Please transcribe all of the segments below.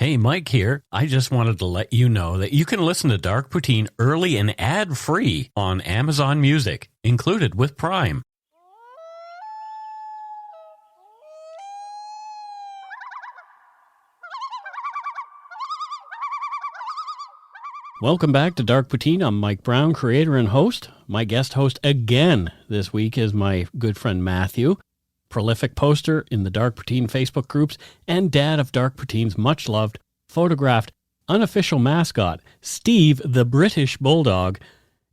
Hey, Mike here. I just wanted to let you know that you can listen to Dark Poutine early and ad-free on Amazon Music, included with Prime. Welcome back to Dark Poutine. I'm Mike Brown, creator and host. My guest host again this week is my good friend Matthew, prolific poster in the Dark Poutine Facebook groups and dad of Dark Poutine's much-loved, photographed, unofficial mascot, Steve the British Bulldog.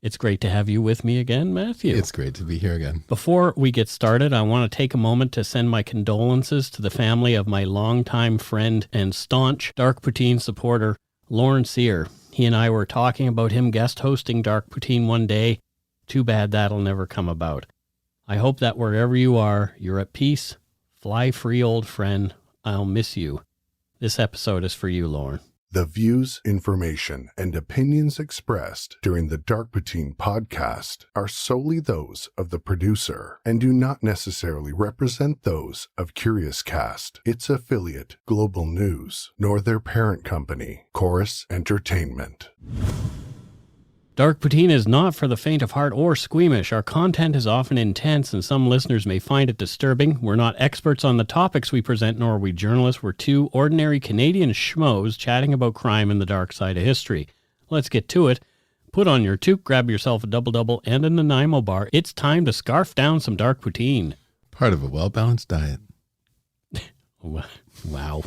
It's great to have you with me again, Matthew. It's great to be here again. Before we get started, I want to take a moment to send my condolences to the family of my longtime friend and staunch Dark Poutine supporter, Lauren Sear. He and I were talking about him guest hosting Dark Poutine one day. Too bad that'll never come about. I hope that wherever you are, you're at peace. Fly free, old friend. I'll miss you. This episode is for you, Lauren. The views, information, and opinions expressed during the Dark Poutine podcast are solely those of the producer and do not necessarily represent those of Curious Cast, its affiliate, Global News, nor their parent company, Chorus Entertainment. Dark Poutine is not for the faint of heart or squeamish. Our content is often intense, and some listeners may find it disturbing. We're not experts on the topics we present, nor are we journalists. We're two ordinary Canadian schmoes chatting about crime and the dark side of history. Let's get to it. Put on your toque, grab yourself a double-double and a Nanaimo bar. It's time to scarf down some Dark Poutine. Part of a well-balanced diet. Wow.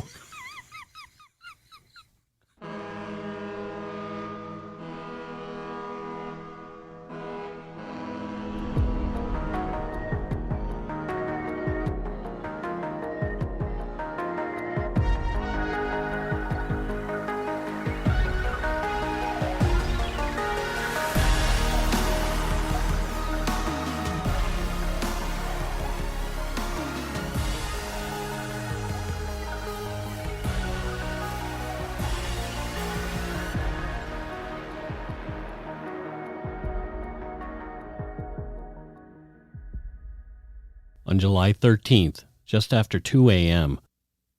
On July 13th, just after 2 a.m.,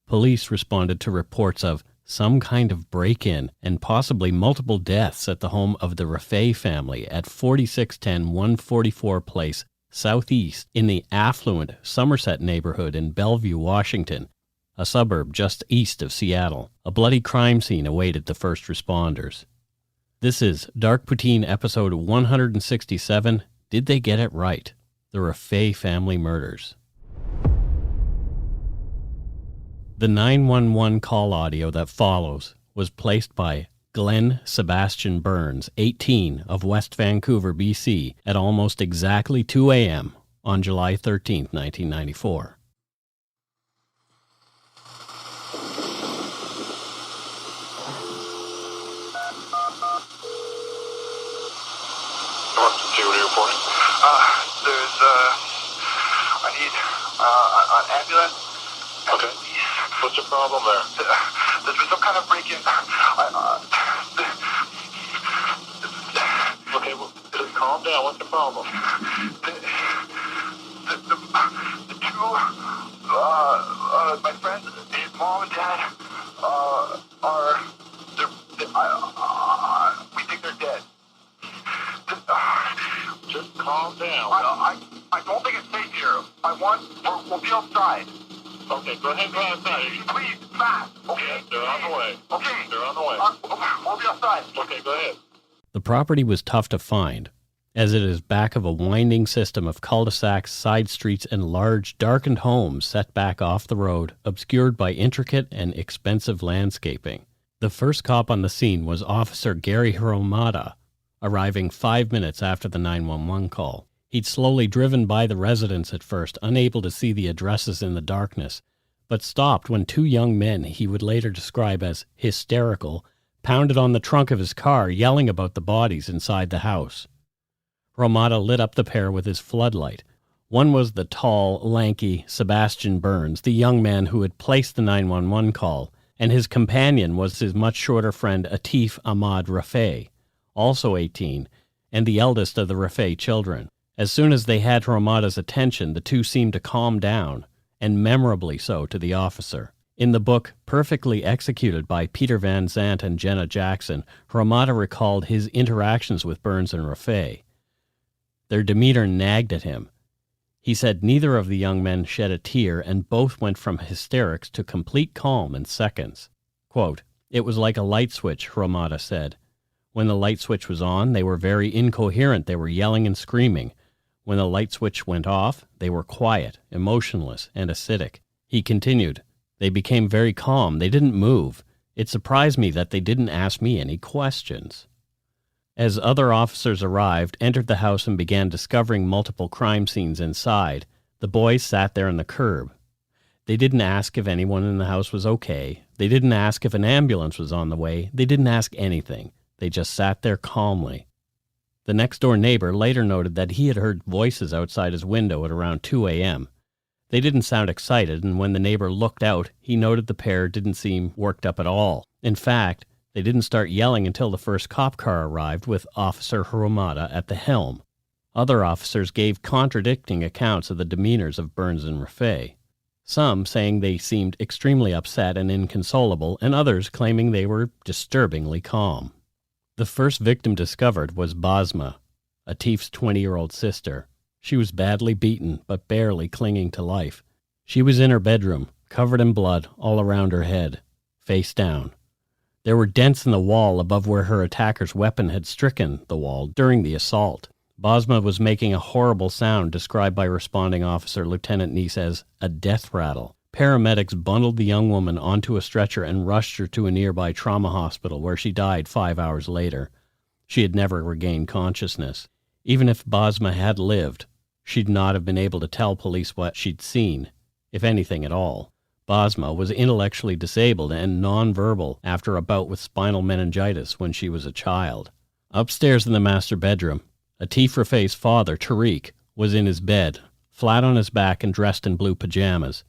police responded to reports of some kind of break-in and possibly multiple deaths at the home of the Rafay family at 4610 144 Place Southeast in the affluent Somerset neighborhood in Bellevue, Washington, a suburb just east of Seattle. A bloody crime scene awaited the first responders. This is Dark Poutine episode 167, Did They Get It Right? The Rafay family murders. The 911 call audio that follows was placed by Glenn Sebastian Burns, 18, of West Vancouver, BC, at almost exactly 2 a.m. on July 13, 1994. I need an ambulance. Okay. What's your problem there? There's been some kind of break-in. Okay, well, just calm down. What's the problem? The two, my friends, his mom and dad, we think they're dead. Just calm down. I don't think it's safe here. We'll be outside. Okay, go ahead, go outside. Please, fast, okay? Yeah, they're on the way. Okay. They're on the way. We'll be outside. Okay, go ahead. The property was tough to find, as it is back of a winding system of cul-de-sacs, side streets, and large, darkened homes set back off the road, obscured by intricate and expensive landscaping. The first cop on the scene was Officer Gary Hiromada, arriving 5 minutes after the 911 call. He'd slowly driven by the residence at first, unable to see the addresses in the darkness, but stopped when two young men he would later describe as hysterical pounded on the trunk of his car, yelling about the bodies inside the house. Romata lit up the pair with his floodlight. One was the tall, lanky Sebastian Burns, the young man who had placed the 911 call, and his companion was his much shorter friend Atif Rafay, also 18, and the eldest of the Rafay children. As soon as they had Romata's attention, the two seemed to calm down, and memorably so to the officer. In the book Perfectly Executed by Peter Van Zandt and Jenna Jackson, Ramada recalled his interactions with Burns and Rafay. Their demeanor nagged at him. He said neither of the young men shed a tear, and both went from hysterics to complete calm in seconds. Quote, "It was like a light switch," Ramada said. When the light switch was on, they were very incoherent. They were yelling and screaming. When the light switch went off, they were quiet, emotionless, and acidic. He continued, "They became very calm. They didn't move. It surprised me that they didn't ask me any questions." As other officers arrived, entered the house, and began discovering multiple crime scenes inside, the boys sat there on the curb. They didn't ask if anyone in the house was okay. They didn't ask if an ambulance was on the way. They didn't ask anything. They just sat there calmly. The next-door neighbor later noted that he had heard voices outside his window at around 2 a.m. They didn't sound excited, and when the neighbor looked out, he noted the pair didn't seem worked up at all. In fact, they didn't start yelling until the first cop car arrived with Officer Ramada at the helm. Other officers gave contradicting accounts of the demeanors of Burns and Rafay. Some saying they seemed extremely upset and inconsolable, and others claiming they were disturbingly calm. The first victim discovered was Basma, Atif's 20-year-old sister. She was badly beaten, but barely clinging to life. She was in her bedroom, covered in blood all around her head, face down. There were dents in the wall above where her attacker's weapon had stricken the wall during the assault. Basma was making a horrible sound described by responding officer Lieutenant Neese as a death rattle. Paramedics bundled the young woman onto a stretcher and rushed her to a nearby trauma hospital where she died 5 hours later. She had never regained consciousness. Even if Basma had lived, she'd not have been able to tell police what she'd seen, if anything at all. Basma was intellectually disabled and nonverbal after a bout with spinal meningitis when she was a child. Upstairs in the master bedroom, Atif Rafay's father, Tariq, was in his bed, flat on his back and dressed in blue pajamas.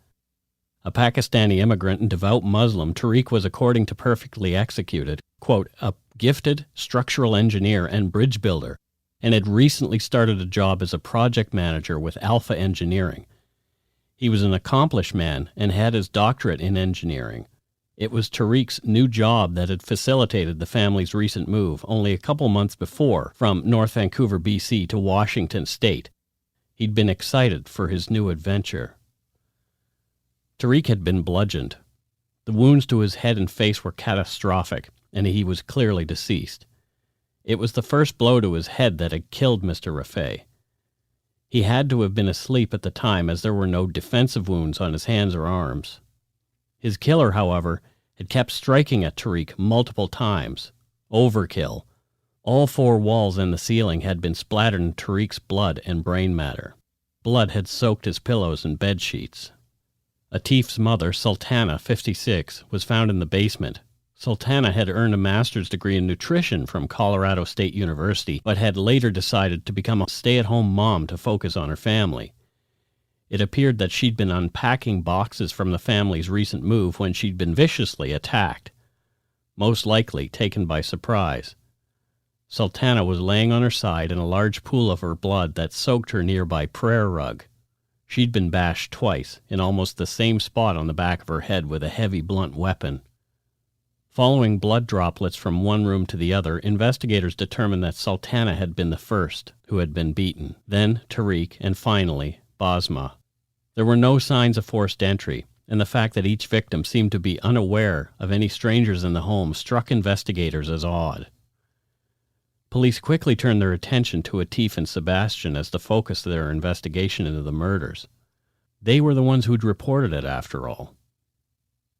A Pakistani immigrant and devout Muslim, Tariq was, according to Perfectly Executed, quote, a gifted structural engineer and bridge builder, and had recently started a job as a project manager with Alpha Engineering. He was an accomplished man and had his doctorate in engineering. It was Tariq's new job that had facilitated the family's recent move only a couple months before from North Vancouver, BC to Washington State. He'd been excited for his new adventure. Tariq had been bludgeoned. The wounds to his head and face were catastrophic, and he was clearly deceased. It was the first blow to his head that had killed Mr. Rafay. He had to have been asleep at the time, as there were no defensive wounds on his hands or arms. His killer, however, had kept striking at Tariq multiple times. Overkill. All 4 walls and the ceiling had been splattered in Tariq's blood and brain matter. Blood had soaked his pillows and bed sheets. Atif's mother, Sultana, 56, was found in the basement. Sultana had earned a master's degree in nutrition from Colorado State University, but had later decided to become a stay-at-home mom to focus on her family. It appeared that she'd been unpacking boxes from the family's recent move when she'd been viciously attacked, most likely taken by surprise. Sultana was laying on her side in a large pool of her blood that soaked her nearby prayer rug. She'd been bashed twice, in almost the same spot on the back of her head with a heavy blunt weapon. Following blood droplets from one room to the other, investigators determined that Sultana had been the first who had been beaten, then Tariq, and finally Basma. There were no signs of forced entry, and the fact that each victim seemed to be unaware of any strangers in the home struck investigators as odd. Police quickly turned their attention to Atif and Sebastian as the focus of their investigation into the murders. They were the ones who'd reported it, after all.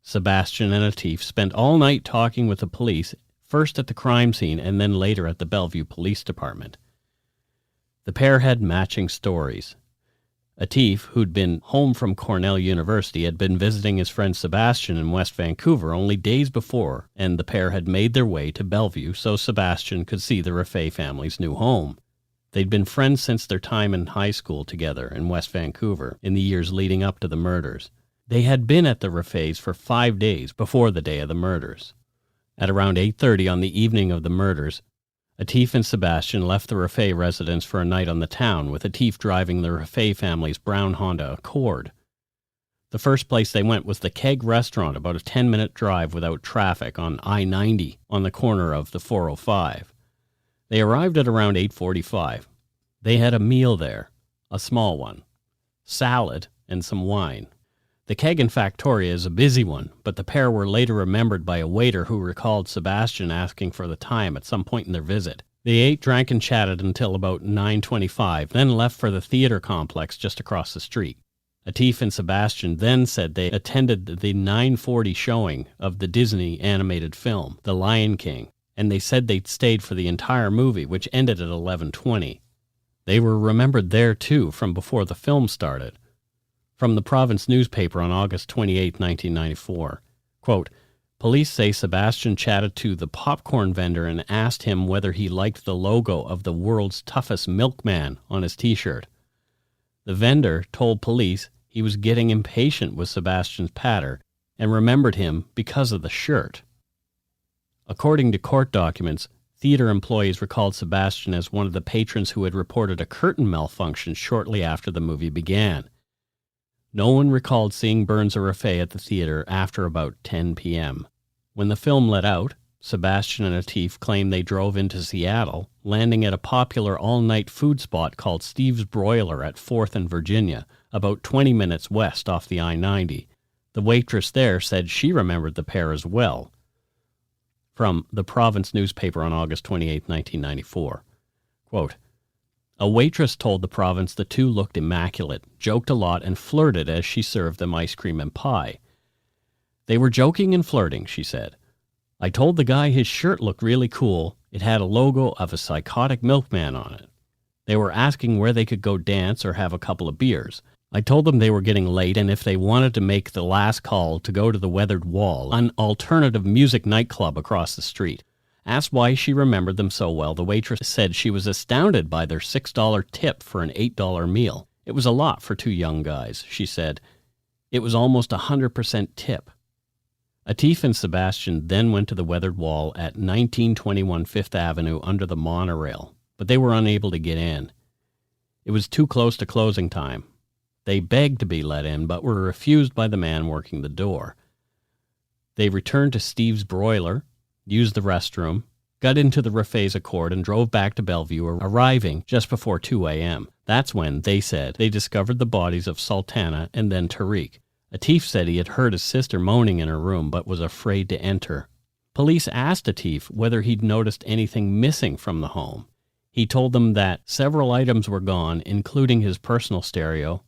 Sebastian and Atif spent all night talking with the police, first at the crime scene and then later at the Bellevue Police Department. The pair had matching stories. Atif, who'd been home from Cornell University, had been visiting his friend Sebastian in West Vancouver only days before, and the pair had made their way to Bellevue so Sebastian could see the Rafay family's new home. They'd been friends since their time in high school together in West Vancouver in the years leading up to the murders. They had been at the Rafays for 5 days before the day of the murders. At around 8:30 on the evening of the murders, Atif and Sebastian left the Rafay residence for a night on the town, with Atif driving the Rafay family's brown Honda Accord. The first place they went was the Keg restaurant, about a 10-minute drive without traffic on I-90 on the corner of the 405. They arrived at around 8:45. They had a meal there, a small one, salad and some wine. The Keg in Factoria is a busy one, but the pair were later remembered by a waiter who recalled Sebastian asking for the time at some point in their visit. They ate, drank, and chatted until about 9:25, then left for the theater complex just across the street. Atif and Sebastian then said they attended the 9:40 showing of the Disney animated film, The Lion King, and they said they'd stayed for the entire movie, which ended at 11:20. They were remembered there, too, from before the film started. From the Province newspaper on August 28, 1994, quote, police say Sebastian chatted to the popcorn vendor and asked him whether he liked the logo of the world's toughest milkman on his t-shirt. The vendor told police he was getting impatient with Sebastian's patter and remembered him because of the shirt. According to court documents, theater employees recalled Sebastian as one of the patrons who had reported a curtain malfunction shortly after the movie began. No one recalled seeing Burns or Rafay at the theater after about 10 p.m. When the film let out, Sebastian and Atif claimed they drove into Seattle, landing at a popular all-night food spot called Steve's Broiler at 4th and Virginia, about 20 minutes west off the I-90. The waitress there said she remembered the pair as well. From the Province newspaper on August 28, 1994, quote, a waitress told the Province the two looked immaculate, joked a lot, and flirted as she served them ice cream and pie. They were joking and flirting, she said. I told the guy his shirt looked really cool. It had a logo of a psychotic milkman on it. They were asking where they could go dance or have a couple of beers. I told them they were getting late and if they wanted to make the last call to go to the Weathered Wall, an alternative music nightclub across the street. Asked why she remembered them so well, the waitress said she was astounded by their $6 tip for an $8 meal. It was a lot for two young guys, she said. It was almost 100% tip. Atif and Sebastian then went to the Weathered Wall at 1921 Fifth Avenue under the monorail, but they were unable to get in. It was too close to closing time. They begged to be let in, but were refused by the man working the door. They returned to Steve's Broiler, used the restroom, got into the Rafay's Accord, and drove back to Bellevue, arriving just before 2 a.m. That's when, they said, they discovered the bodies of Sultana and then Tariq. Atif said he had heard his sister moaning in her room but was afraid to enter. Police asked Atif whether he'd noticed anything missing from the home. He told them that several items were gone, including his personal stereo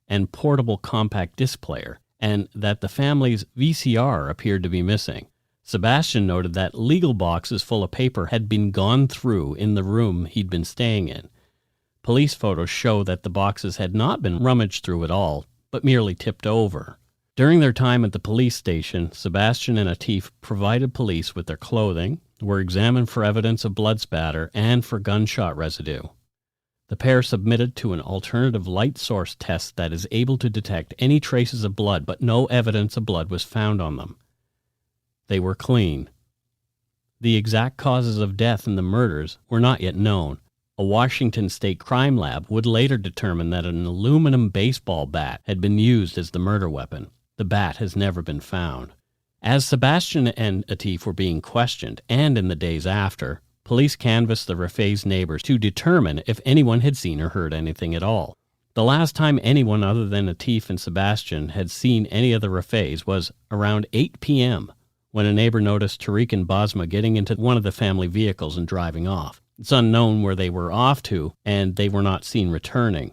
and portable compact disc player, and that the family's VCR appeared to be missing. Sebastian noted that legal boxes full of paper had been gone through in the room he'd been staying in. Police photos show that the boxes had not been rummaged through at all, but merely tipped over. During their time at the police station, Sebastian and Atif provided police with their clothing, were examined for evidence of blood spatter and for gunshot residue. The pair submitted to an alternative light source test that is able to detect any traces of blood, but no evidence of blood was found on them. They were clean. The exact causes of death in the murders were not yet known. A Washington State crime lab would later determine that an aluminum baseball bat had been used as the murder weapon. The bat has never been found. As Sebastian and Atif were being questioned, and in the days after, police canvassed the Rafay's neighbors to determine if anyone had seen or heard anything at all. The last time anyone other than Atif and Sebastian had seen any of the Rafays was around 8 p.m., when a neighbor noticed Tariq and Basma getting into one of the family vehicles and driving off. It's unknown where they were off to, and they were not seen returning.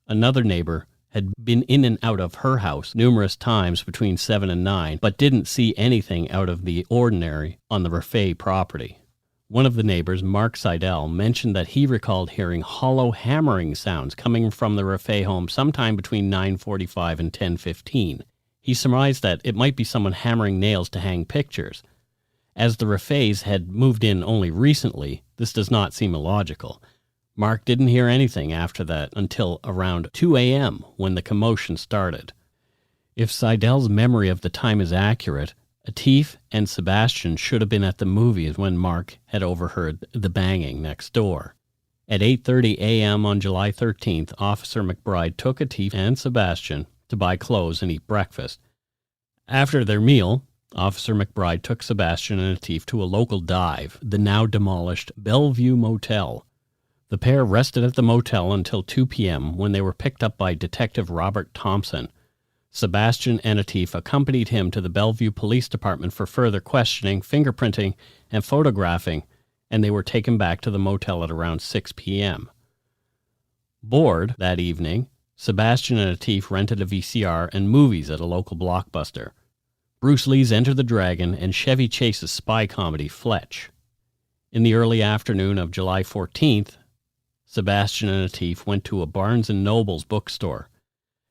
Another neighbor had been in and out of her house numerous times between 7 and 9, but didn't see anything out of the ordinary on the Rafay property. One of the neighbors, Mark Seidel, mentioned that he recalled hearing hollow hammering sounds coming from the Rafay home sometime between 9:45 and 10:15. He surmised that it might be someone hammering nails to hang pictures. As the Rafays had moved in only recently, this does not seem illogical. Mark didn't hear anything after that until around 2 a.m. when the commotion started. If Seidel's memory of the time is accurate, Atif and Sebastian should have been at the movies when Mark had overheard the banging next door. At 8:30 a.m. on July 13th, Officer McBride took Atif and Sebastian to buy clothes and eat breakfast. After their meal, Officer McBride took Sebastian and Atif to a local dive, the now demolished Bellevue Motel. The pair rested at the motel until 2 p.m. when they were picked up by Detective Robert Thompson. Sebastian and Atif accompanied him to the Bellevue Police Department for further questioning, fingerprinting, and photographing, and they were taken back to the motel at around 6 p.m. Bored that evening, Sebastian and Atif rented a VCR and movies at a local Blockbuster. Bruce Lee's Enter the Dragon and Chevy Chase's spy comedy Fletch. In the early afternoon of July 14th, Sebastian and Atif went to a Barnes & Noble's bookstore.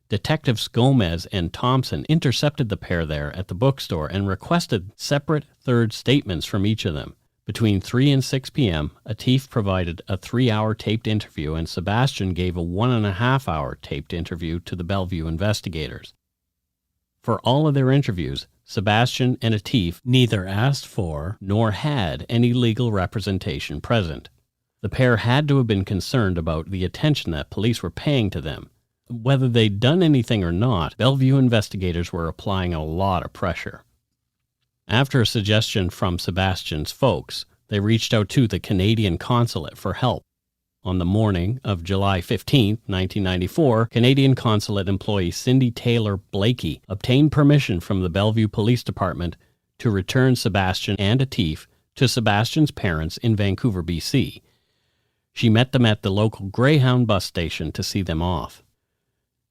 Detectives Gomez and Thompson intercepted the pair there at the bookstore and requested separate third statements from each of them. Between 3 and 6 p.m., Atif provided a 3-hour taped interview and Sebastian gave a 1.5-hour taped interview to the Bellevue investigators. For all of their interviews, Sebastian and Atif neither asked for nor had any legal representation present. The pair had to have been concerned about the attention that police were paying to them. Whether they'd done anything or not, Bellevue investigators were applying a lot of pressure. After a suggestion from Sebastian's folks, they reached out to the Canadian consulate for help. On the morning of July 15, 1994, Canadian consulate employee Cindy Taylor Blakey obtained permission from the Bellevue Police Department to return Sebastian and Atif to Sebastian's parents in Vancouver, BC. She met them at the local Greyhound bus station to see them off.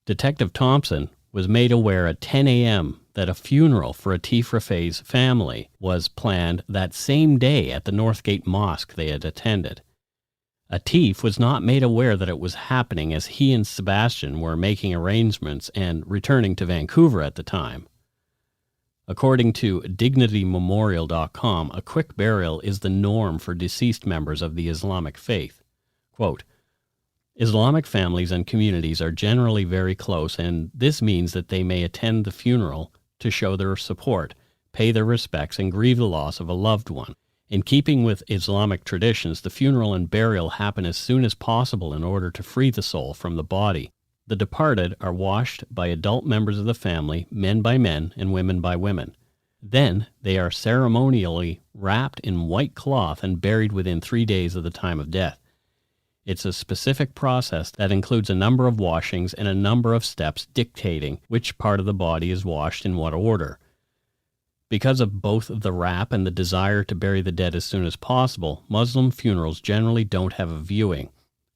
Detective Thompson was made aware at 10 a.m. that a funeral for Atif Rafay's family was planned that same day at the Northgate Mosque they had attended. Atif was not made aware that it was happening as he and Sebastian were making arrangements and returning to Vancouver at the time. According to DignityMemorial.com, a quick burial is the norm for deceased members of the Islamic faith. Quote, Islamic families and communities are generally very close, and this means that they may attend the funeral to show their support, pay their respects, and grieve the loss of a loved one. In keeping with Islamic traditions, the funeral and burial happen as soon as possible in order to free the soul from the body. The departed are washed by adult members of the family, men by men and women by women. Then they are ceremonially wrapped in white cloth and buried within 3 days of the time of death. It's a specific process that includes a number of washings and a number of steps dictating which part of the body is washed in what order. Because of both the wrap and the desire to bury the dead as soon as possible, Muslim funerals generally don't have a viewing,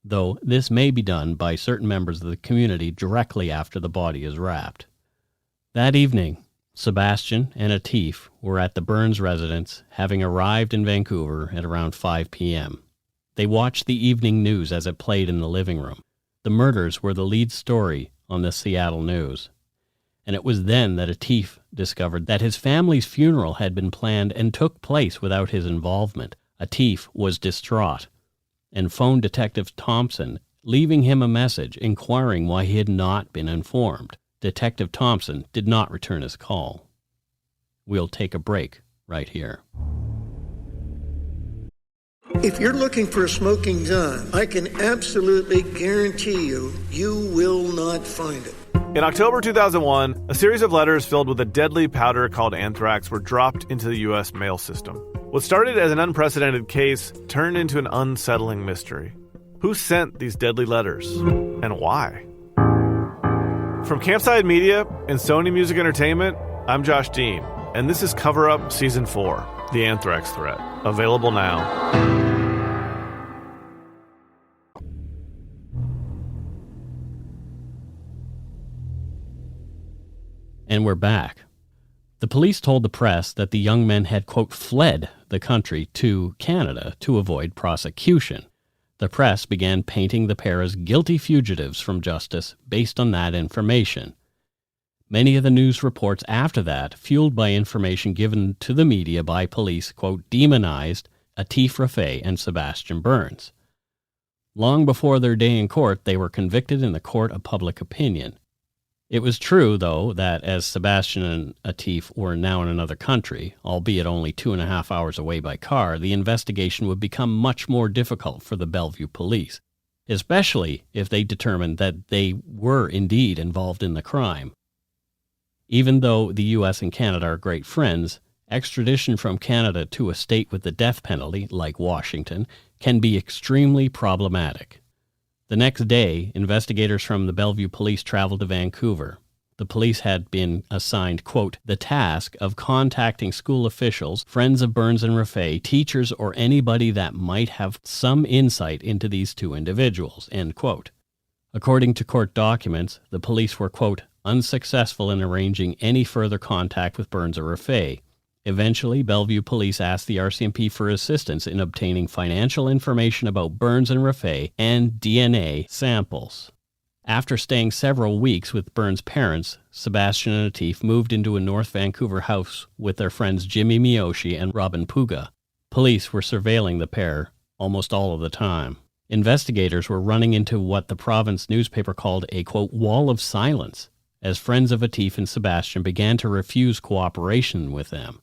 though this may be done by certain members of the community directly after the body is wrapped. That evening, Sebastian and Atif were at the Burns residence, having arrived in Vancouver at around 5 p.m. They watched the evening news as it played in the living room. The murders were the lead story on the Seattle News. And it was then that Atif discovered that his family's funeral had been planned and took place without his involvement. Atif was distraught and phoned Detective Thompson, leaving him a message inquiring why he had not been informed. Detective Thompson did not return his call. We'll take a break right here. If you're looking for a smoking gun, I can absolutely guarantee you will not find it. In October 2001, a series of letters filled with a deadly powder called anthrax were dropped into the U.S. mail system. What started as an unprecedented case turned into an unsettling mystery. Who sent these deadly letters, and why? From Campside Media and Sony Music Entertainment, I'm Josh Dean, and this is Cover Up Season 4, The Anthrax Threat, available now. And we're back. The police told the press that the young men had, quote, fled the country to Canada to avoid prosecution. The press began painting the pair as guilty fugitives from justice based on that information. Many of the news reports after that, fueled by information given to the media by police, quote, demonized Atif Rafay and Sebastian Burns. Long before their day in court, they were convicted in the court of public opinion. It was true, though, that as Sebastian and Atif were now in another country, albeit only 2.5 hours away by car, the investigation would become much more difficult for the Bellevue Police, especially if they determined that they were indeed involved in the crime. Even though the U.S. and Canada are great friends, extradition from Canada to a state with the death penalty, like Washington, can be extremely problematic. The next day, investigators from the Bellevue Police traveled to Vancouver. The police had been assigned, quote, the task of contacting school officials, friends of Burns and Rafay, teachers, or anybody that might have some insight into these two individuals, end quote. According to court documents, the police were, quote, unsuccessful in arranging any further contact with Burns or Rafay. Eventually, Bellevue Police asked the RCMP for assistance in obtaining financial information about Burns and Rafay and DNA samples. After staying several weeks with Burns' parents, Sebastian and Atif moved into a North Vancouver house with their friends Jimmy Miyoshi and Robin Puga. Police were surveilling the pair almost all of the time. Investigators were running into what the province newspaper called a, quote, wall of silence, as friends of Atif and Sebastian began to refuse cooperation with them.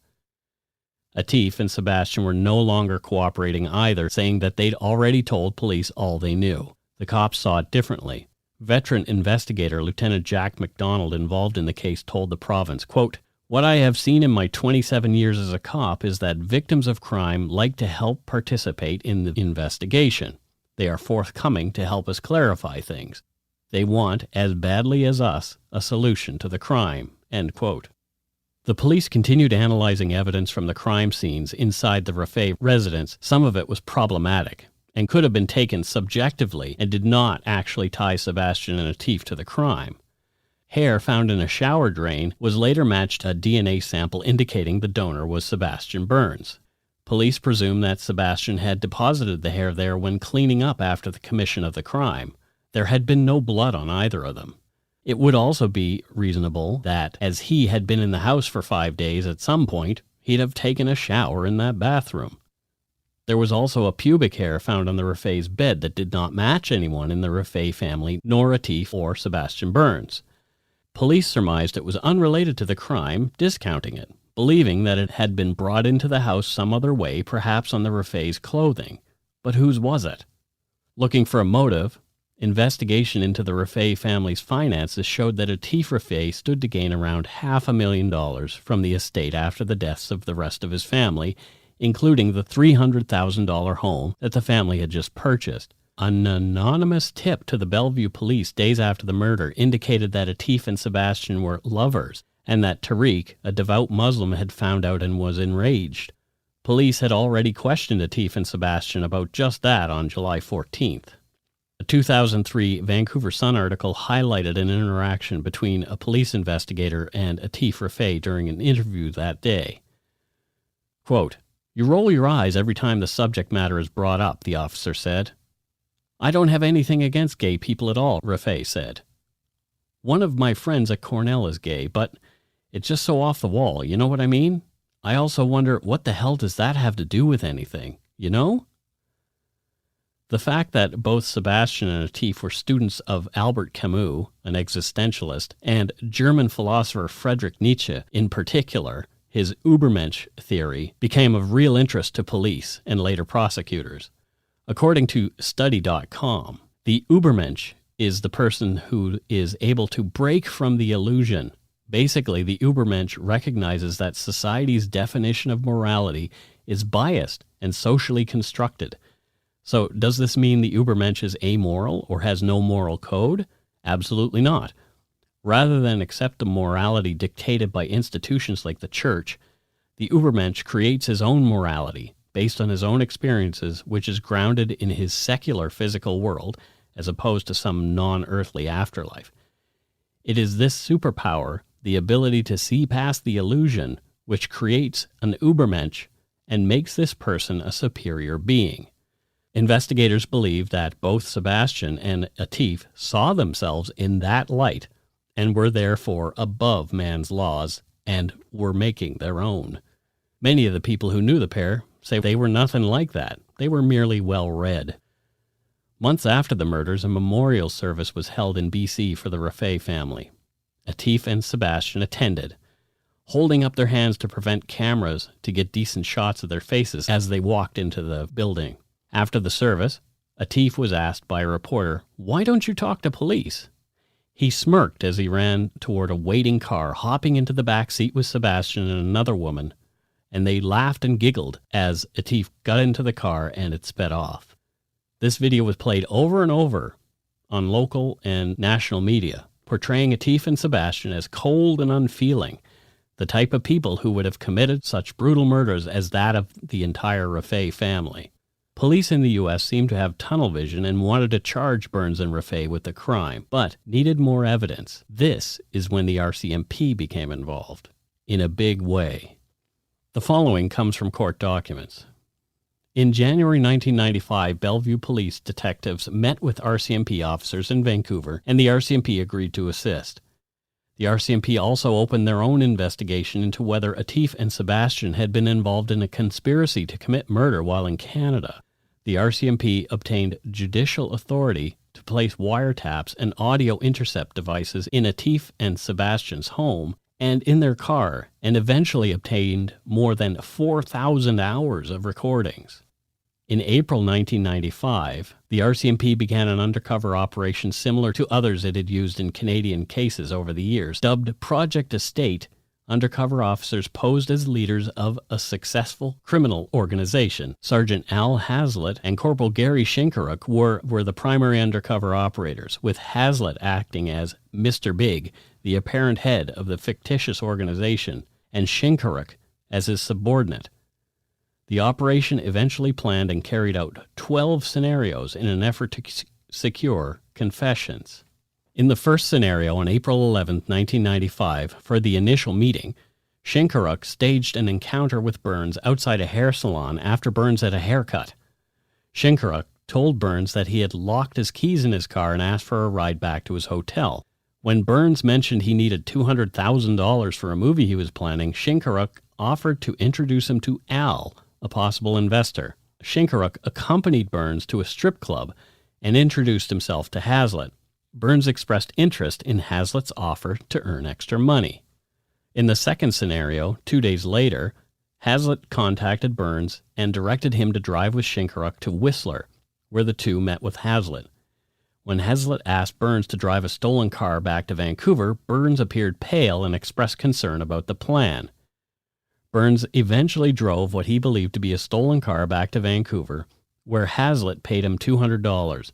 Atif and Sebastian were no longer cooperating either, saying that they'd already told police all they knew. The cops saw it differently. Veteran investigator Lieutenant Jack MacDonald involved in the case told the province, quote, what I have seen in my 27 years as a cop is that victims of crime like to help participate in the investigation. They are forthcoming to help us clarify things. They want, as badly as us, a solution to the crime, end quote. The police continued analyzing evidence from the crime scenes inside the Rafay residence. Some of it was problematic and could have been taken subjectively and did not actually tie Sebastian and Atif to the crime. Hair found in a shower drain was later matched to a DNA sample indicating the donor was Sebastian Burns. Police presume that Sebastian had deposited the hair there when cleaning up after the commission of the crime. There had been no blood on either of them. It would also be reasonable that, as he had been in the house for 5 days at some point, he'd have taken a shower in that bathroom. There was also a pubic hair found on the Rafay's bed that did not match anyone in the Rafay family, nor Atif or Sebastian Burns. Police surmised it was unrelated to the crime, discounting it, believing that it had been brought into the house some other way, perhaps on the Rafay's clothing. But whose was it? Looking for a motive, investigation into the Rafay family's finances showed that Atif Rafay stood to gain around $500,000 from the estate after the deaths of the rest of his family, including the $300,000 home that the family had just purchased. An anonymous tip to the Bellevue Police days after the murder indicated that Atif and Sebastian were lovers, and that Tariq, a devout Muslim, had found out and was enraged. Police had already questioned Atif and Sebastian about just that on July 14th. A 2003 Vancouver Sun article highlighted an interaction between a police investigator and Atif Rafay during an interview that day. Quote, you roll your eyes every time the subject matter is brought up, the officer said. I don't have anything against gay people at all, Rafay said. One of my friends at Cornell is gay, but it's just so off the wall, you know what I mean? I also wonder, what the hell does that have to do with anything, you know? The fact that both Sebastian and Atif were students of Albert Camus, an existentialist, and German philosopher Friedrich Nietzsche in particular, his Übermensch theory, became of real interest to police and later prosecutors. According to Study.com, the Übermensch is the person who is able to break from the illusion. Basically, the Übermensch recognizes that society's definition of morality is biased and socially constructed. So, does this mean the Übermensch is amoral or has no moral code? Absolutely not. Rather than accept the morality dictated by institutions like the church, the Übermensch creates his own morality based on his own experiences, which is grounded in his secular physical world as opposed to some non-earthly afterlife. It is this superpower, the ability to see past the illusion, which creates an Übermensch and makes this person a superior being. Investigators believe that both Sebastian and Atif saw themselves in that light and were therefore above man's laws and were making their own. Many of the people who knew the pair say they were nothing like that. They were merely well-read. Months after the murders, a memorial service was held in BC for the Rafay family. Atif and Sebastian attended, holding up their hands to prevent cameras to get decent shots of their faces as they walked into the building. After the service, Atif was asked by a reporter, "Why don't you talk to police?" He smirked as he ran toward a waiting car, hopping into the back seat with Sebastian and another woman, and they laughed and giggled as Atif got into the car and it sped off. This video was played over and over on local and national media, portraying Atif and Sebastian as cold and unfeeling, the type of people who would have committed such brutal murders as that of the entire Rafay family. Police in the U.S. seemed to have tunnel vision and wanted to charge Burns and Rafay with the crime, but needed more evidence. This is when the RCMP became involved, in a big way. The following comes from court documents. In January 1995, Bellevue Police detectives met with RCMP officers in Vancouver, and the RCMP agreed to assist. The RCMP also opened their own investigation into whether Atif and Sebastian had been involved in a conspiracy to commit murder while in Canada. The RCMP obtained judicial authority to place wiretaps and audio intercept devices in Atif and Sebastian's home and in their car, and eventually obtained more than 4,000 hours of recordings. In April 1995, the RCMP began an undercover operation similar to others it had used in Canadian cases over the years. Dubbed Project Estate, undercover officers posed as leaders of a successful criminal organization. Sergeant Al Hazlitt and Corporal Gary Shinkaruk were the primary undercover operators, with Hazlitt acting as Mr. Big, the apparent head of the fictitious organization, and Shinkaruk as his subordinate. The operation eventually planned and carried out 12 scenarios in an effort to secure confessions. In the first scenario, on April 11, 1995, for the initial meeting, Shinkaruk staged an encounter with Burns outside a hair salon after Burns had a haircut. Shinkaruk told Burns that he had locked his keys in his car and asked for a ride back to his hotel. When Burns mentioned he needed $200,000 for a movie he was planning, Shinkaruk offered to introduce him to Al, a possible investor. Shinkaruk accompanied Burns to a strip club and introduced himself to Hazlitt. Burns expressed interest in Hazlitt's offer to earn extra money. In the second scenario, 2 days later, Hazlitt contacted Burns and directed him to drive with Shinkaruk to Whistler, where the two met with Hazlitt. When Hazlitt asked Burns to drive a stolen car back to Vancouver, Burns appeared pale and expressed concern about the plan. Burns eventually drove what he believed to be a stolen car back to Vancouver, where Hazlitt paid him $200.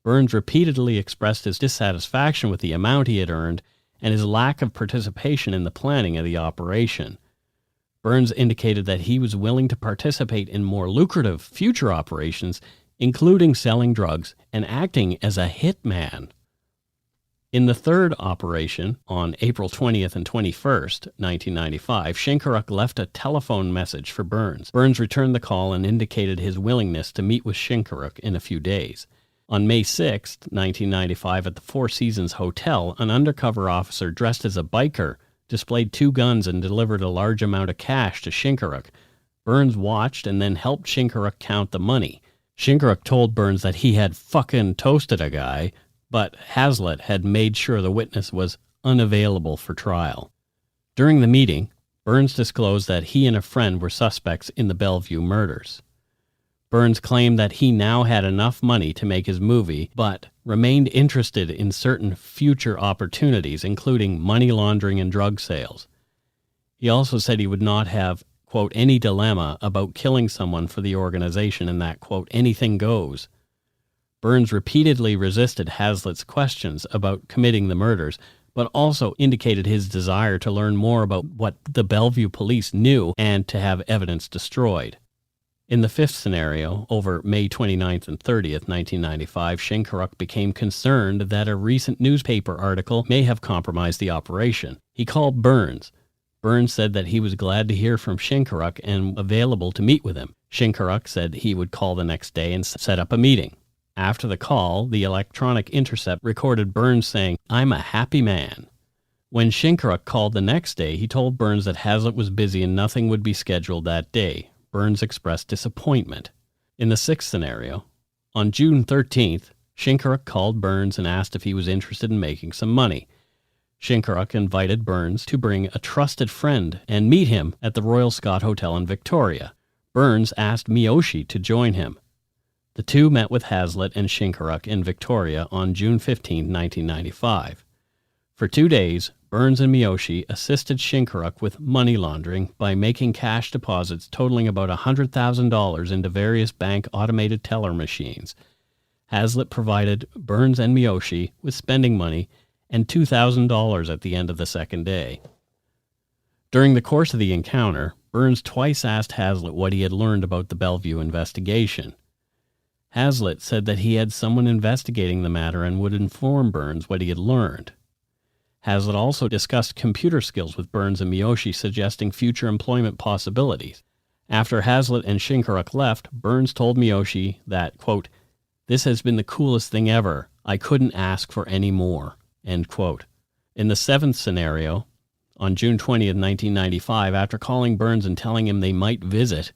Burns repeatedly expressed his dissatisfaction with the amount he had earned and his lack of participation in the planning of the operation. Burns indicated that he was willing to participate in more lucrative future operations, including selling drugs and acting as a hitman. In the third operation, on April 20th and 21st, 1995, Shinkaruk left a telephone message for Burns. Burns returned the call and indicated his willingness to meet with Shinkaruk in a few days. On May 6th, 1995, at the Four Seasons Hotel, an undercover officer dressed as a biker displayed 2 guns and delivered a large amount of cash to Shinkaruk. Burns watched and then helped Shinkaruk count the money. Shinkaruk told Burns that he had fucking toasted a guy, but Hazlitt had made sure the witness was unavailable for trial. During the meeting, Burns disclosed that he and a friend were suspects in the Bellevue murders. Burns claimed that he now had enough money to make his movie, but remained interested in certain future opportunities, including money laundering and drug sales. He also said he would not have, quote, any dilemma about killing someone for the organization and that, quote, anything goes. Burns repeatedly resisted Hazlitt's questions about committing the murders, but also indicated his desire to learn more about what the Bellevue Police knew and to have evidence destroyed. In the fifth scenario, over May 29th and 30th, 1995, Shinkaruk became concerned that a recent newspaper article may have compromised the operation. He called Burns. Burns said that he was glad to hear from Shinkaruk and available to meet with him. Shinkaruk said he would call the next day and set up a meeting. After the call, the electronic intercept recorded Burns saying, "I'm a happy man." When Shinkaruk called the next day, he told Burns that Hazlitt was busy and nothing would be scheduled that day. Burns expressed disappointment. In the sixth scenario, on June 13th, Shinkaruk called Burns and asked if he was interested in making some money. Shinkaruk invited Burns to bring a trusted friend and meet him at the Royal Scott Hotel in Victoria. Burns asked Miyoshi to join him. The two met with Hazlitt and Shinkaruk in Victoria on June 15, 1995. For 2 days, Burns and Miyoshi assisted Shinkaruk with money laundering by making cash deposits totaling about $100,000 into various bank automated teller machines. Hazlitt provided Burns and Miyoshi with spending money and $2,000 at the end of the second day. During the course of the encounter, Burns twice asked Hazlitt what he had learned about the Bellevue investigation. Hazlitt said that he had someone investigating the matter and would inform Burns what he had learned. Hazlitt also discussed computer skills with Burns and Miyoshi, suggesting future employment possibilities. After Hazlitt and Shinkaruk left, Burns told Miyoshi that, quote, "This has been the coolest thing ever. I couldn't ask for any more," end quote. In the seventh scenario, on June 20th, 1995, after calling Burns and telling him they might visit,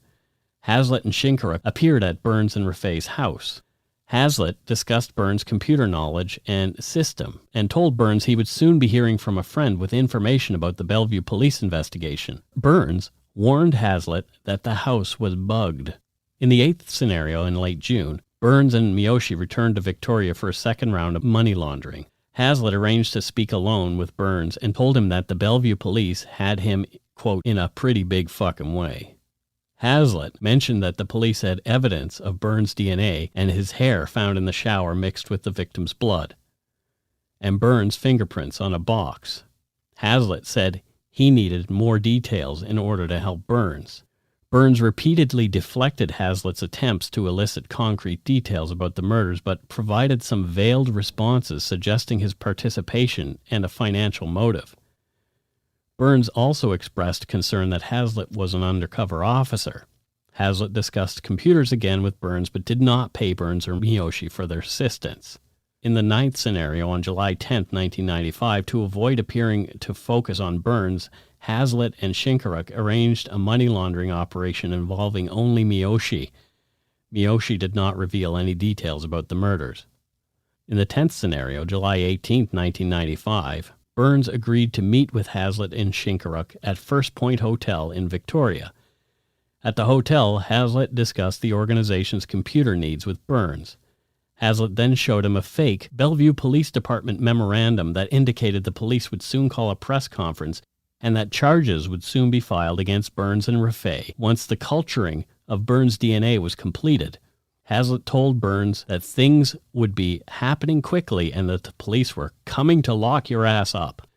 Hazlitt and Shinkaruk appeared at Burns and Rafay's house. Hazlitt discussed Burns' computer knowledge and system and told Burns he would soon be hearing from a friend with information about the Bellevue Police investigation. Burns warned Hazlitt that the house was bugged. In the eighth scenario, in late June, Burns and Miyoshi returned to Victoria for a second round of money laundering. Hazlitt arranged to speak alone with Burns and told him that the Bellevue Police had him, quote, "in a pretty big fucking way." Hazlitt mentioned that the police had evidence of Burns' DNA and his hair found in the shower mixed with the victim's blood, and Burns' fingerprints on a box. Hazlitt said he needed more details in order to help Burns. Burns repeatedly deflected Hazlitt's attempts to elicit concrete details about the murders, but provided some veiled responses suggesting his participation and a financial motive. Burns also expressed concern that Hazlitt was an undercover officer. Hazlitt discussed computers again with Burns, but did not pay Burns or Miyoshi for their assistance. In the ninth scenario, on July 10, 1995, to avoid appearing to focus on Burns, Hazlitt and Shinkaruk arranged a money laundering operation involving only Miyoshi. Miyoshi did not reveal any details about the murders. In the 10th scenario, July 18, 1995, Burns agreed to meet with Hazlitt and Shinkaruk at First Point Hotel in Victoria. At the hotel, Hazlitt discussed the organization's computer needs with Burns. Hazlitt then showed him a fake Bellevue Police Department memorandum that indicated the police would soon call a press conference and that charges would soon be filed against Burns and Rafay once the culturing of Burns' DNA was completed. Hazlitt told Burns that things would be happening quickly and that the police were coming to lock your ass up.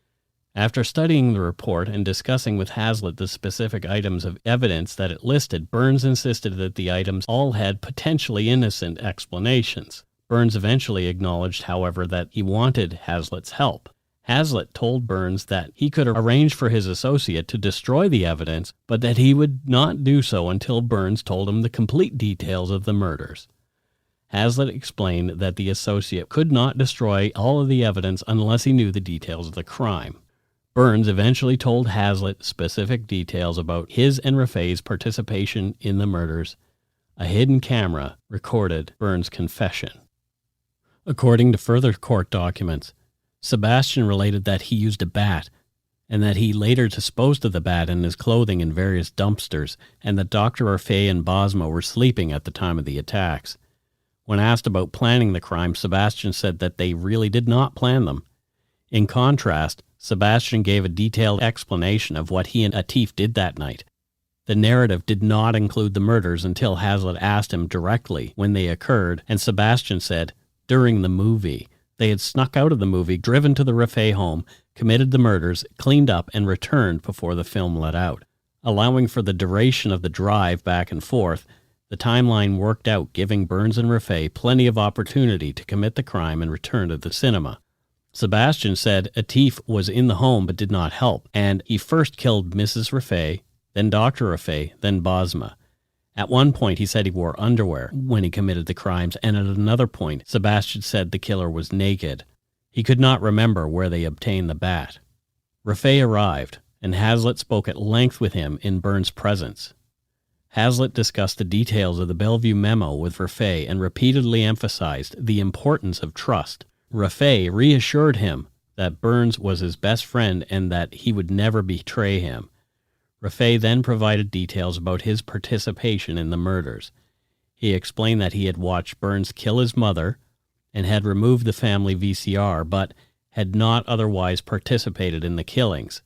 After studying the report and discussing with Hazlitt the specific items of evidence that it listed, Burns insisted that the items all had potentially innocent explanations. Burns eventually acknowledged, however, that he wanted Hazlitt's help. Hazlitt told Burns that he could arrange for his associate to destroy the evidence, but that he would not do so until Burns told him the complete details of the murders. Hazlitt explained that the associate could not destroy all of the evidence unless he knew the details of the crime. Burns eventually told Hazlitt specific details about his and Rafay's participation in the murders. A hidden camera recorded Burns' confession. According to further court documents, Sebastian related that he used a bat, and that he later disposed of the bat and his clothing in various dumpsters, and that Dr. Rafay and Basma were sleeping at the time of the attacks. When asked about planning the crime, Sebastian said that they really did not plan them. In contrast, Sebastian gave a detailed explanation of what he and Atif did that night. The narrative did not include the murders until Hazlitt asked him directly when they occurred, and Sebastian said, during the movie. They had snuck out of the movie, driven to the Rafay home, committed the murders, cleaned up, and returned before the film let out. Allowing for the duration of the drive back and forth, the timeline worked out, giving Burns and Rafay plenty of opportunity to commit the crime and return to the cinema. Sebastian said Atif was in the home but did not help, and he first killed Mrs. Rafay, then Dr. Rafay, then Basma. At one point, he said he wore underwear when he committed the crimes, and at another point, Sebastian said the killer was naked. He could not remember where they obtained the bat. Rafay arrived, and Hazlitt spoke at length with him in Burns' presence. Hazlitt discussed the details of the Bellevue memo with Rafay and repeatedly emphasized the importance of trust. Rafay reassured him that Burns was his best friend and that he would never betray him. Rafay then provided details about his participation in the murders. He explained that he had watched Burns kill his mother and had removed the family VCR, but had not otherwise participated in the killings.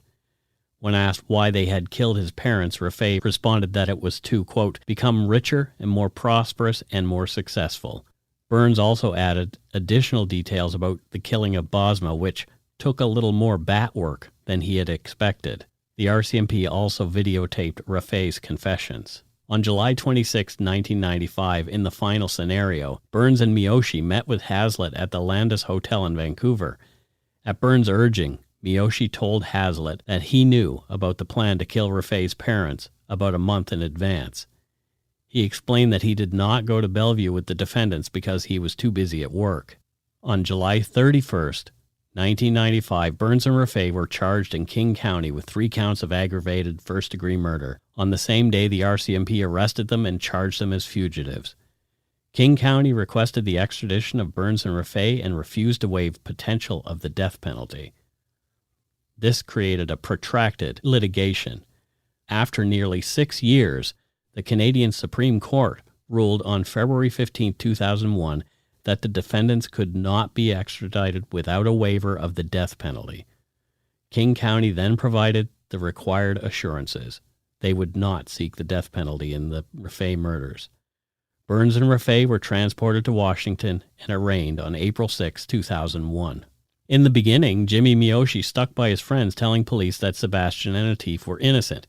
When asked why they had killed his parents, Rafay responded that it was to, quote, become richer and more prosperous and more successful. Burns also added additional details about the killing of Basma, which took a little more bat work than he had expected. The RCMP also videotaped Rafay's confessions. On July 26, 1995, in the final scenario, Burns and Miyoshi met with Hazlitt at the Landis Hotel in Vancouver. At Burns' urging, Miyoshi told Hazlitt that he knew about the plan to kill Rafay's parents about a month in advance. He explained that he did not go to Bellevue with the defendants because he was too busy at work. On July 31st, 1995, Burns and Rafay were charged in King County with 3 counts of aggravated first-degree murder. On the same day, the RCMP arrested them and charged them as fugitives. King County requested the extradition of Burns and Rafay and refused to waive potential of the death penalty. This created a protracted litigation. After nearly 6 years, the Canadian Supreme Court ruled on February 15, 2001, that the defendants could not be extradited without a waiver of the death penalty. King County then provided the required assurances. They would not seek the death penalty in the Rafay murders. Burns and Rafay were transported to Washington and arraigned on April 6, 2001. In the beginning, Jimmy Miyoshi stuck by his friends, telling police that Sebastian and Atif were innocent.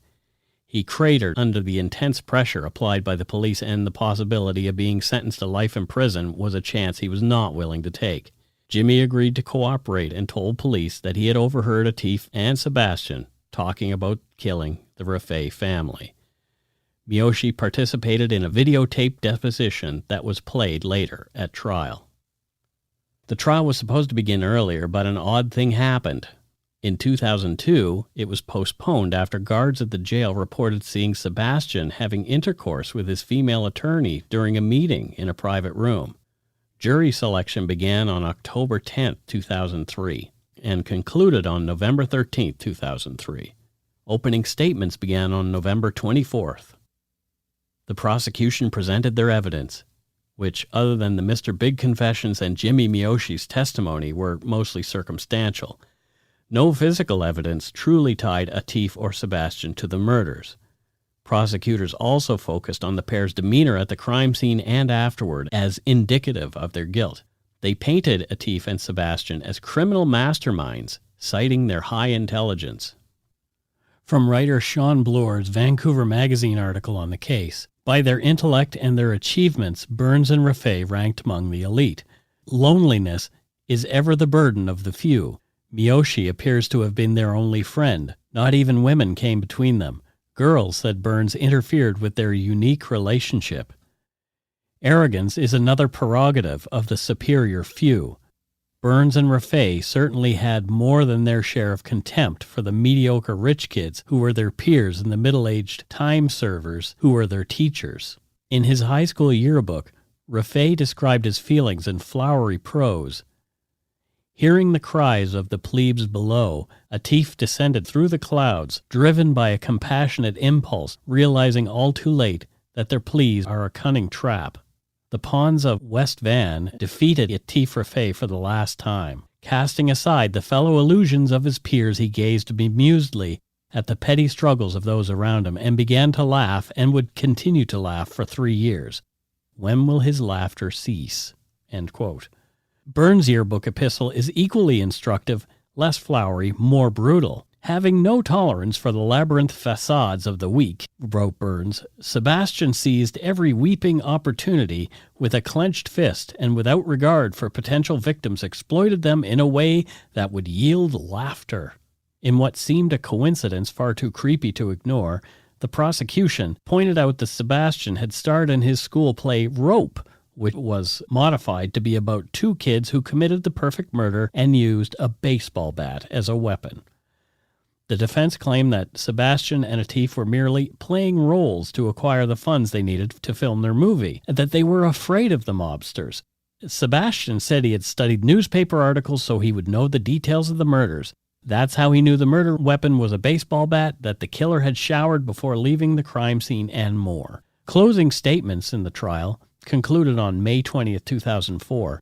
He cratered under the intense pressure applied by the police, and the possibility of being sentenced to life in prison was a chance he was not willing to take. Jimmy agreed to cooperate and told police that he had overheard Atif and Sebastian talking about killing the Rafay family. Miyoshi participated in a videotaped deposition that was played later at trial. The trial was supposed to begin earlier, but an odd thing happened. In 2002, it was postponed after guards at the jail reported seeing Sebastian having intercourse with his female attorney during a meeting in a private room. Jury selection began on October 10, 2003, and concluded on November 13, 2003. Opening statements began on November 24th. The prosecution presented their evidence, which, other than the Mr. Big confessions and Jimmy Miyoshi's testimony, were mostly circumstantial. No physical evidence truly tied Atif or Sebastian to the murders. Prosecutors also focused on the pair's demeanor at the crime scene and afterward as indicative of their guilt. They painted Atif and Sebastian as criminal masterminds, citing their high intelligence. From writer Sean Bloor's Vancouver Magazine article on the case, by their intellect and their achievements, Burns and Rafay ranked among the elite. Loneliness is ever the burden of the few. Miyoshi appears to have been their only friend. Not even women came between them. Girls, said Burns, interfered with their unique relationship. Arrogance is another prerogative of the superior few. Burns and Rafay certainly had more than their share of contempt for the mediocre rich kids who were their peers and the middle-aged time servers who were their teachers. In his high school yearbook, Rafay described his feelings in flowery prose. Hearing the cries of the plebes below, Atif descended through the clouds, driven by a compassionate impulse, realizing all too late that their pleas are a cunning trap. The pawns of West Van defeated Atif Rafay for the last time. Casting aside the fellow illusions of his peers, he gazed bemusedly at the petty struggles of those around him and began to laugh, and would continue to laugh for 3 years. When will his laughter cease? End quote. Burns' yearbook epistle is equally instructive, less flowery, more brutal. Having no tolerance for the labyrinth facades of the weak, wrote Burns, Sebastian seized every weeping opportunity with a clenched fist, and without regard for potential victims exploited them in a way that would yield laughter. In what seemed a coincidence far too creepy to ignore, the prosecution pointed out that Sebastian had starred in his school play Rope, which was modified to be about 2 kids who committed the perfect murder and used a baseball bat as a weapon. The defense claimed that Sebastian and Atif were merely playing roles to acquire the funds they needed to film their movie, and that they were afraid of the mobsters. Sebastian said he had studied newspaper articles so he would know the details of the murders. That's how he knew the murder weapon was a baseball bat that the killer had showered before leaving the crime scene, and more. Closing statements in the trial concluded on May 20th, 2004.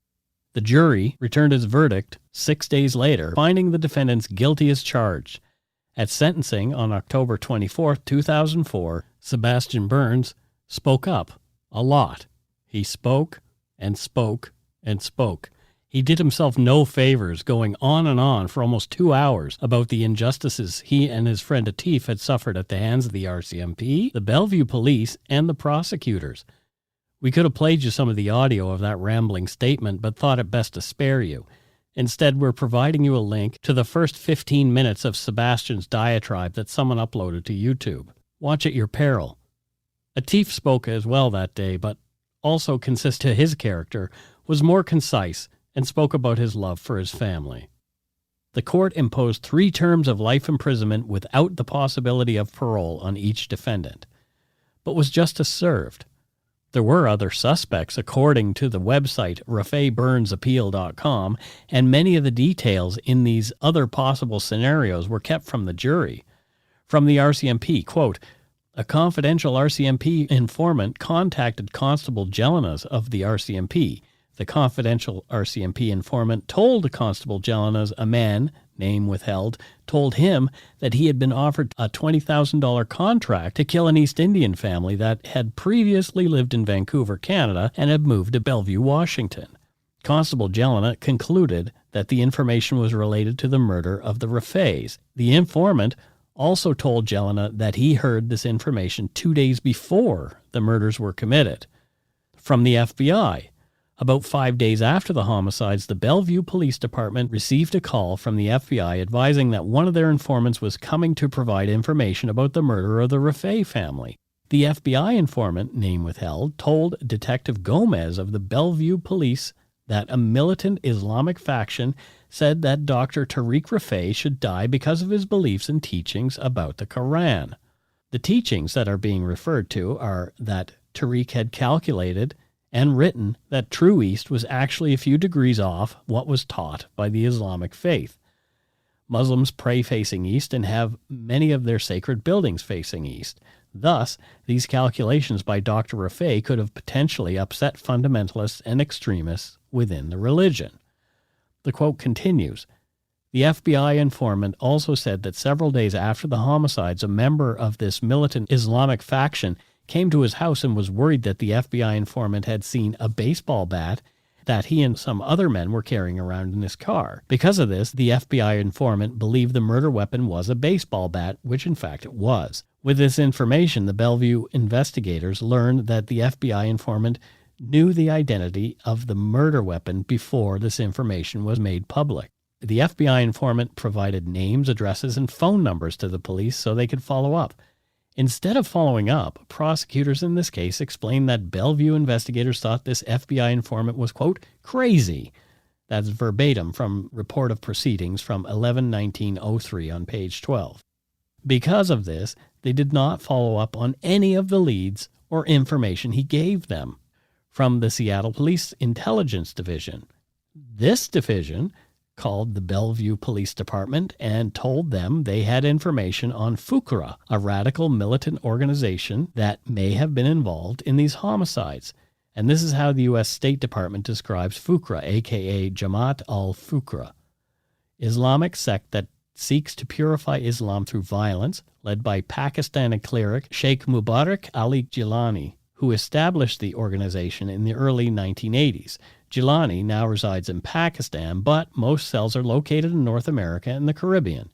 The jury returned its verdict 6 days later, finding the defendants guilty as charged. At sentencing on October 24th, 2004, Sebastian Burns spoke up a lot. He spoke and spoke and spoke. He did himself no favors, going on and on for almost 2 hours about the injustices he and his friend Atif had suffered at the hands of the RCMP, the Bellevue Police, and the prosecutors. We could have played you some of the audio of that rambling statement, but thought it best to spare you. Instead, we're providing you a link to the first 15 minutes of Sebastian's diatribe that someone uploaded to YouTube. Watch at your peril. Atif spoke as well that day, but also consistent to his character, was more concise, and spoke about his love for his family. The court imposed 3 terms of life imprisonment without the possibility of parole on each defendant. But was justice served? There were other suspects, according to the website RafayBurnsAppeal.com, and many of the details in these other possible scenarios were kept from the jury. From the RCMP, quote, a confidential RCMP informant contacted Constable Jelinas of the RCMP. The confidential RCMP informant told Constable Jelinas a man, name withheld, told him that he had been offered a $20,000 contract to kill an East Indian family that had previously lived in Vancouver, Canada, and had moved to Bellevue, Washington. Constable Jelinas concluded that the information was related to the murder of the Rafays. The informant also told Jelinas that he heard this information 2 days before the murders were committed. From the FBI, about 5 days after the homicides, the Bellevue Police Department received a call from the FBI advising that one of their informants was coming to provide information about the murder of the Rafay family. The FBI informant, name withheld, told Detective Gomez of the Bellevue Police that a militant Islamic faction said that Dr. Tariq Rafay should die because of his beliefs and teachings about the Quran. The teachings that are being referred to are that Tariq had calculated and written that True East was actually a few degrees off what was taught by the Islamic faith. Muslims pray facing east and have many of their sacred buildings facing east. Thus, these calculations by Dr. Rafay could have potentially upset fundamentalists and extremists within the religion. The quote continues, the FBI informant also said that several days after the homicides, a member of this militant Islamic faction came to his house and was worried that the FBI informant had seen a baseball bat that he and some other men were carrying around in his car. Because of this, the FBI informant believed the murder weapon was a baseball bat, which in fact it was. With this information, the Bellevue investigators learned that the FBI informant knew the identity of the murder weapon before this information was made public. The FBI informant provided names, addresses, and phone numbers to the police so they could follow up. Instead of following up, prosecutors in this case explained that Bellevue investigators thought this FBI informant was, quote, crazy. That's verbatim from Report of Proceedings from 11/19/03 on page 12. Because of this, they did not follow up on any of the leads or information he gave them. From the Seattle Police Intelligence Division, this division called the Bellevue Police Department and told them they had information on Fukra, a radical militant organization that may have been involved in these homicides. And this is how the U.S. State Department describes Fukra, a.k.a. Jamaat al-Fukra, Islamic sect that seeks to purify Islam through violence, led by Pakistani cleric Sheikh Mubarak Ali Jilani, who established the organization in the early 1980s. Jilani now resides in Pakistan, but most cells are located in North America and the Caribbean.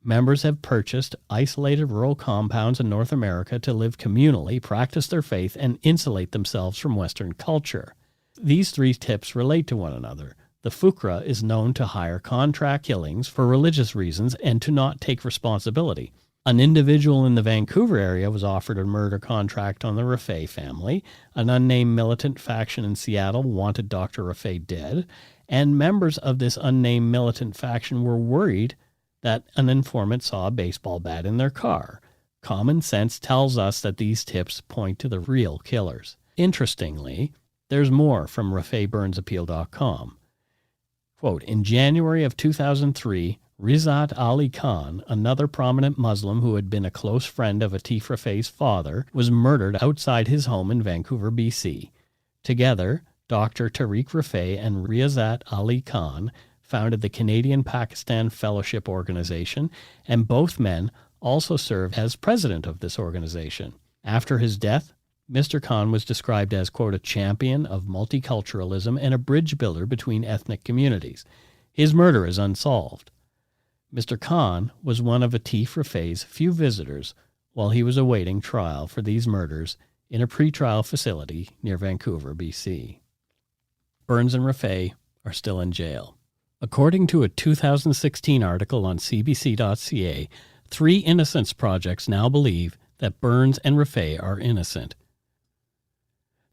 Members have purchased isolated rural compounds in North America to live communally, practice their faith, and insulate themselves from Western culture. These 3 tips relate to one another. The Fukra is known to hire contract killings for religious reasons and to not take responsibility. An individual in the Vancouver area was offered a murder contract on the Rafay family. An unnamed militant faction in Seattle wanted Dr. Rafay dead, and members of this unnamed militant faction were worried that an informant saw a baseball bat in their car. Common sense tells us that these tips point to the real killers. Interestingly, there's more from RafayBurnsAppeal.com. Quote, in January of 2003, Rizat Ali Khan, another prominent Muslim who had been a close friend of Atif Rafay's father, was murdered outside his home in Vancouver, BC. Together, Dr. Tariq Rafay and Rizat Ali Khan founded the Canadian-Pakistan Fellowship Organization, and both men also served as president of this organization. After his death, Mr. Khan was described as, quote, a champion of multiculturalism and a bridge builder between ethnic communities. His murder is unsolved. Mr. Khan was one of Atif Rafay's few visitors while he was awaiting trial for these murders in a pretrial facility near Vancouver, BC. Burns and Rafay are still in jail. According to a 2016 article on CBC.ca, 3 Innocence Projects now believe that Burns and Rafay are innocent.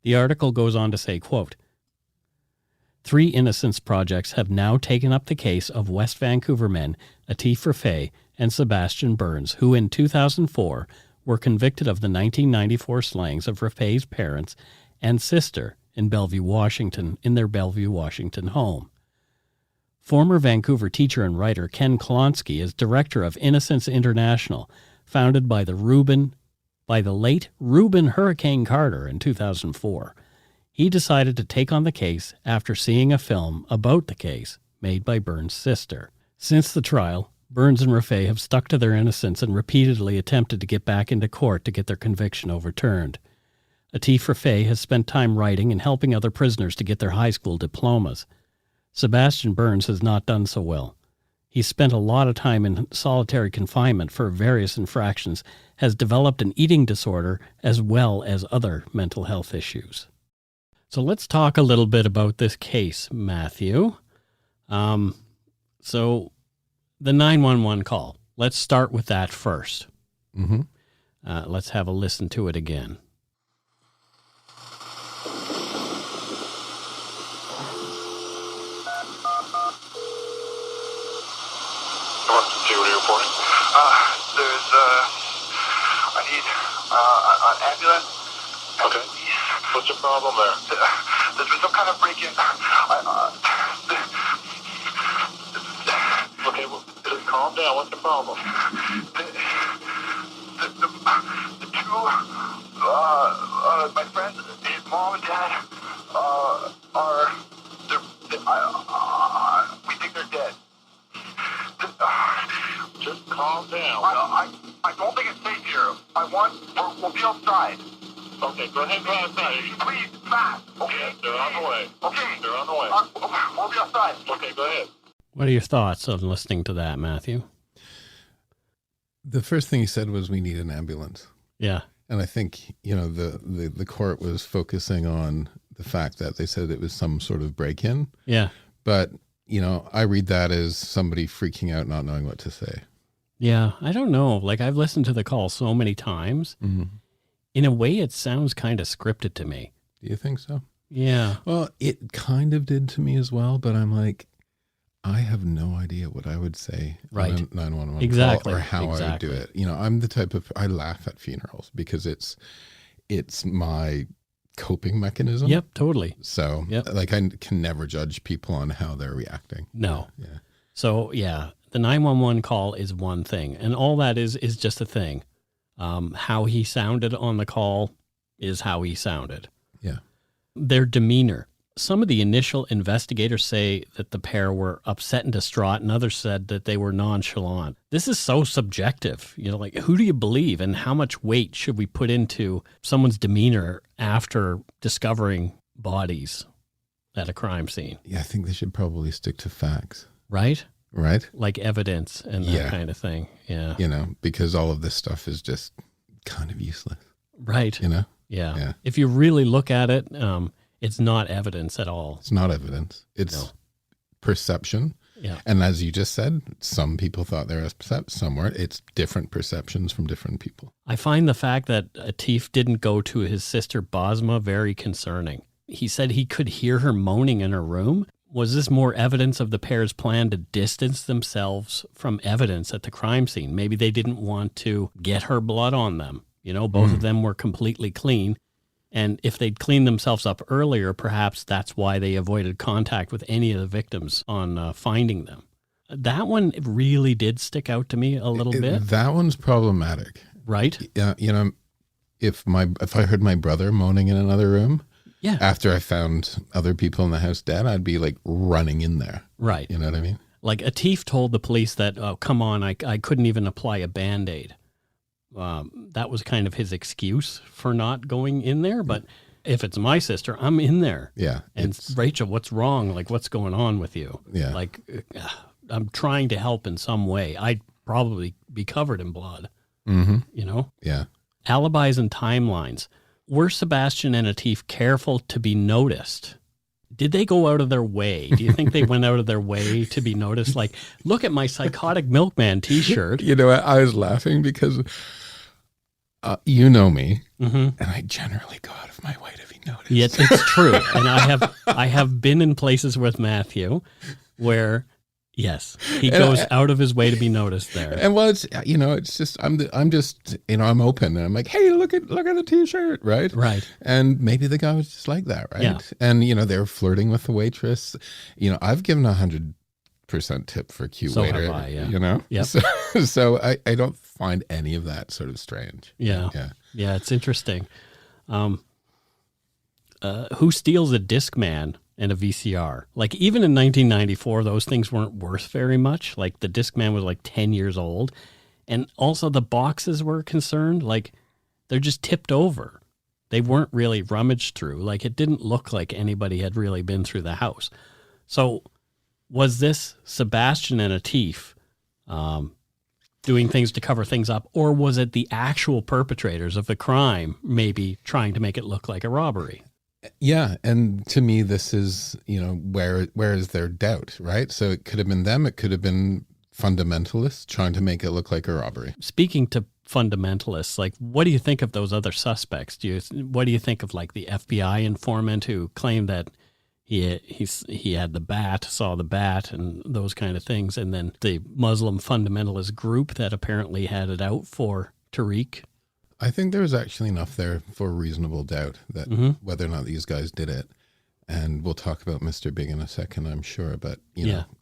The article goes on to say, quote, 3 Innocence Projects have now taken up the case of West Vancouver men Atif Rafay and Sebastian Burns, who in 2004 were convicted of the 1994 slayings of Rafay's parents and sister in Bellevue, Washington, in their Bellevue, Washington home. Former Vancouver teacher and writer Ken Klonsky is director of Innocence International, founded by the late Reuben Hurricane Carter in 2004. He decided to take on the case after seeing a film about the case made by Burns' sister. Since the trial, Burns and Rafay have stuck to their innocence and repeatedly attempted to get back into court to get their conviction overturned. Atif Rafay has spent time writing and helping other prisoners to get their high school diplomas. Sebastian Burns has not done so well. He spent a lot of time in solitary confinement for various infractions, has developed an eating disorder as well as other mental health issues. So let's talk a little bit about this case, Matthew. So the 911 call. Let's start with that first. Mm-hmm. Let's have a listen to it again. See what are you reporting? I need an ambulance. Okay. What's your problem there? There's been some kind of break-in. Okay, well, just calm down. What's the problem? The two, my friends, his mom and dad, we think they're dead. Just calm down. I don't think it's safe here. We'll be outside. Okay, go ahead and go outside. Please, fast, okay? Yes, they're on the way. Okay. They're on the way. We'll be outside. Okay, go ahead. What are your thoughts on listening to that, Matthew? The first thing he said was, we need an ambulance. Yeah. And I think, the court was focusing on the fact that they said it was some sort of break-in. Yeah. But, I read that as somebody freaking out, not knowing what to say. Yeah, I don't know. Like, I've listened to the call so many times. Mm-hmm. In a way, it sounds kind of scripted to me. Do you think so? Yeah. Well, it kind of did to me as well, but I'm like, I have no idea what I would say Right. on a 911 Exactly. call or how I would do it. I'm the type of, I laugh at funerals because it's my coping mechanism. Yep, totally. So, I can never judge people on how they're reacting. No. Yeah. So, yeah, the 911 call is one thing, and all that is just a thing. How he sounded on the call is how he sounded. Yeah. Their demeanor. Some of the initial investigators say that the pair were upset and distraught, and others said that they were nonchalant. This is so subjective. Like, who do you believe, and how much weight should we put into someone's demeanor after discovering bodies at a crime scene? Yeah, I think they should probably stick to facts. Right? Right? Like evidence and that kind of thing. Yeah. Because all of this stuff is just kind of useless. Right. Yeah. If you really look at it, it's not evidence at all. It's not evidence. It's perception. Yeah. And as you just said, some people thought they were upset, some weren't. It's different perceptions from different people. I find the fact that Atif didn't go to his sister Basma very concerning. He said he could hear her moaning in her room. Was this more evidence of the pair's plan to distance themselves from evidence at the crime scene? Maybe they didn't want to get her blood on them. Both of them were completely clean. And if they'd cleaned themselves up earlier, perhaps that's why they avoided contact with any of the victims on finding them. That one really did stick out to me a little bit. That one's problematic. Right? You know, if I heard my brother moaning in another room, Yeah. after I found other people in the house dead, I'd be like running in there. Right. You know what I mean? Like Atif told the police that, oh, come on, I couldn't even apply a Band-Aid. That was kind of his excuse for not going in there. But if it's my sister, I'm in there. Yeah. And Rachel, what's wrong? Like, what's going on with you? Yeah. Like, I'm trying to help in some way. I'd probably be covered in blood, you know? Yeah. Alibis and timelines. Were Sebastian and Atif careful to be noticed? Did they go out of their way? Do you think they went out of their way to be noticed? Like, look at my psychotic milkman T-shirt. You know, I was laughing because you know me, and I generally go out of my way to be noticed. Yes, it's true. And I have been in places with Matthew where, yes, he goes out of his way to be noticed there. And well, it's just I'm just I'm open, and I'm like, hey, look at the T-shirt, right? Right. And maybe the guy was just like that, right? Yeah. And they were flirting with the waitress. I've given 100% tip for a cute So waiter. have I, yeah. Yep. So I don't find any of that sort of strange. Yeah. Yeah. Yeah, it's interesting. Who steals a Discman and a VCR? Like, even in 1994, those things weren't worth very much. Like, the Discman was like 10 years old. And also the boxes were concerned. Like, they're just tipped over. They weren't really rummaged through. Like, it didn't look like anybody had really been through the house. So was this Sebastian and Atif doing things to cover things up, or was it the actual perpetrators of the crime maybe trying to make it look like a robbery? Yeah, and to me, this is where is their doubt, right? So it could have been them. It could have been fundamentalists trying to make it look like a robbery. Speaking to fundamentalists, like, what do you think of those other suspects? What do you think of, like, the FBI informant who claimed that he had the bat, saw the bat, and those kind of things, and then the Muslim fundamentalist group that apparently had it out for Tariq? I think there was actually enough there for reasonable doubt that whether or not these guys did it. And we'll talk about Mr. Big in a second, I'm sure. But,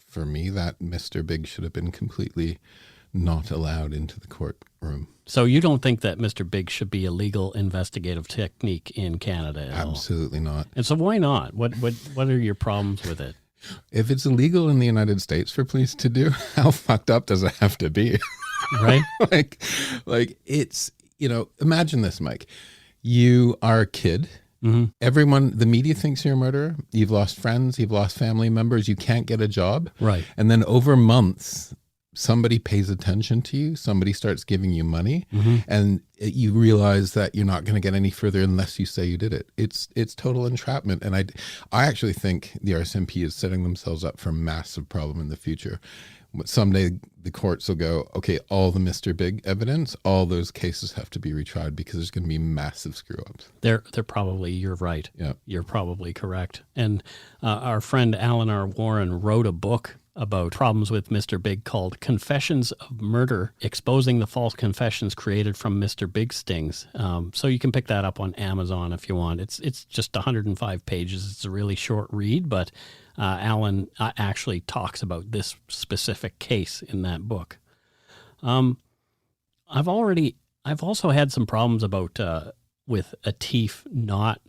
for me, that Mr. Big should have been completely not allowed into the courtroom. So you don't think that Mr. Big should be a legal investigative technique in Canada at all? Absolutely not. And so why not? What are your problems with it? If it's illegal in the United States for police to do, how fucked up does it have to be? Right? like it's, imagine this, Mike. You are a kid. Everyone, the media thinks you're a murderer. You've lost friends. You've lost family members. You can't get a job. Right. And then over months, somebody pays attention to you. Somebody starts giving you money. And you realize that you're not going to get any further unless you say you did it. It's total entrapment. And I actually think the RCMP is setting themselves up for a massive problem in the future. Someday the courts will go, okay, all the Mr. Big evidence, all those cases have to be retried because there's going to be massive screw ups. They're probably, you're right. Yeah. You're probably correct. And our friend Alan R. Warren wrote a book about problems with Mr. Big called Confessions of Murder, Exposing the False Confessions Created from Mr. Big Stings. So you can pick that up on Amazon if you want. It's just 105 pages. It's a really short read, but Alan actually talks about this specific case in that book. I've also had some problems about with Atif not.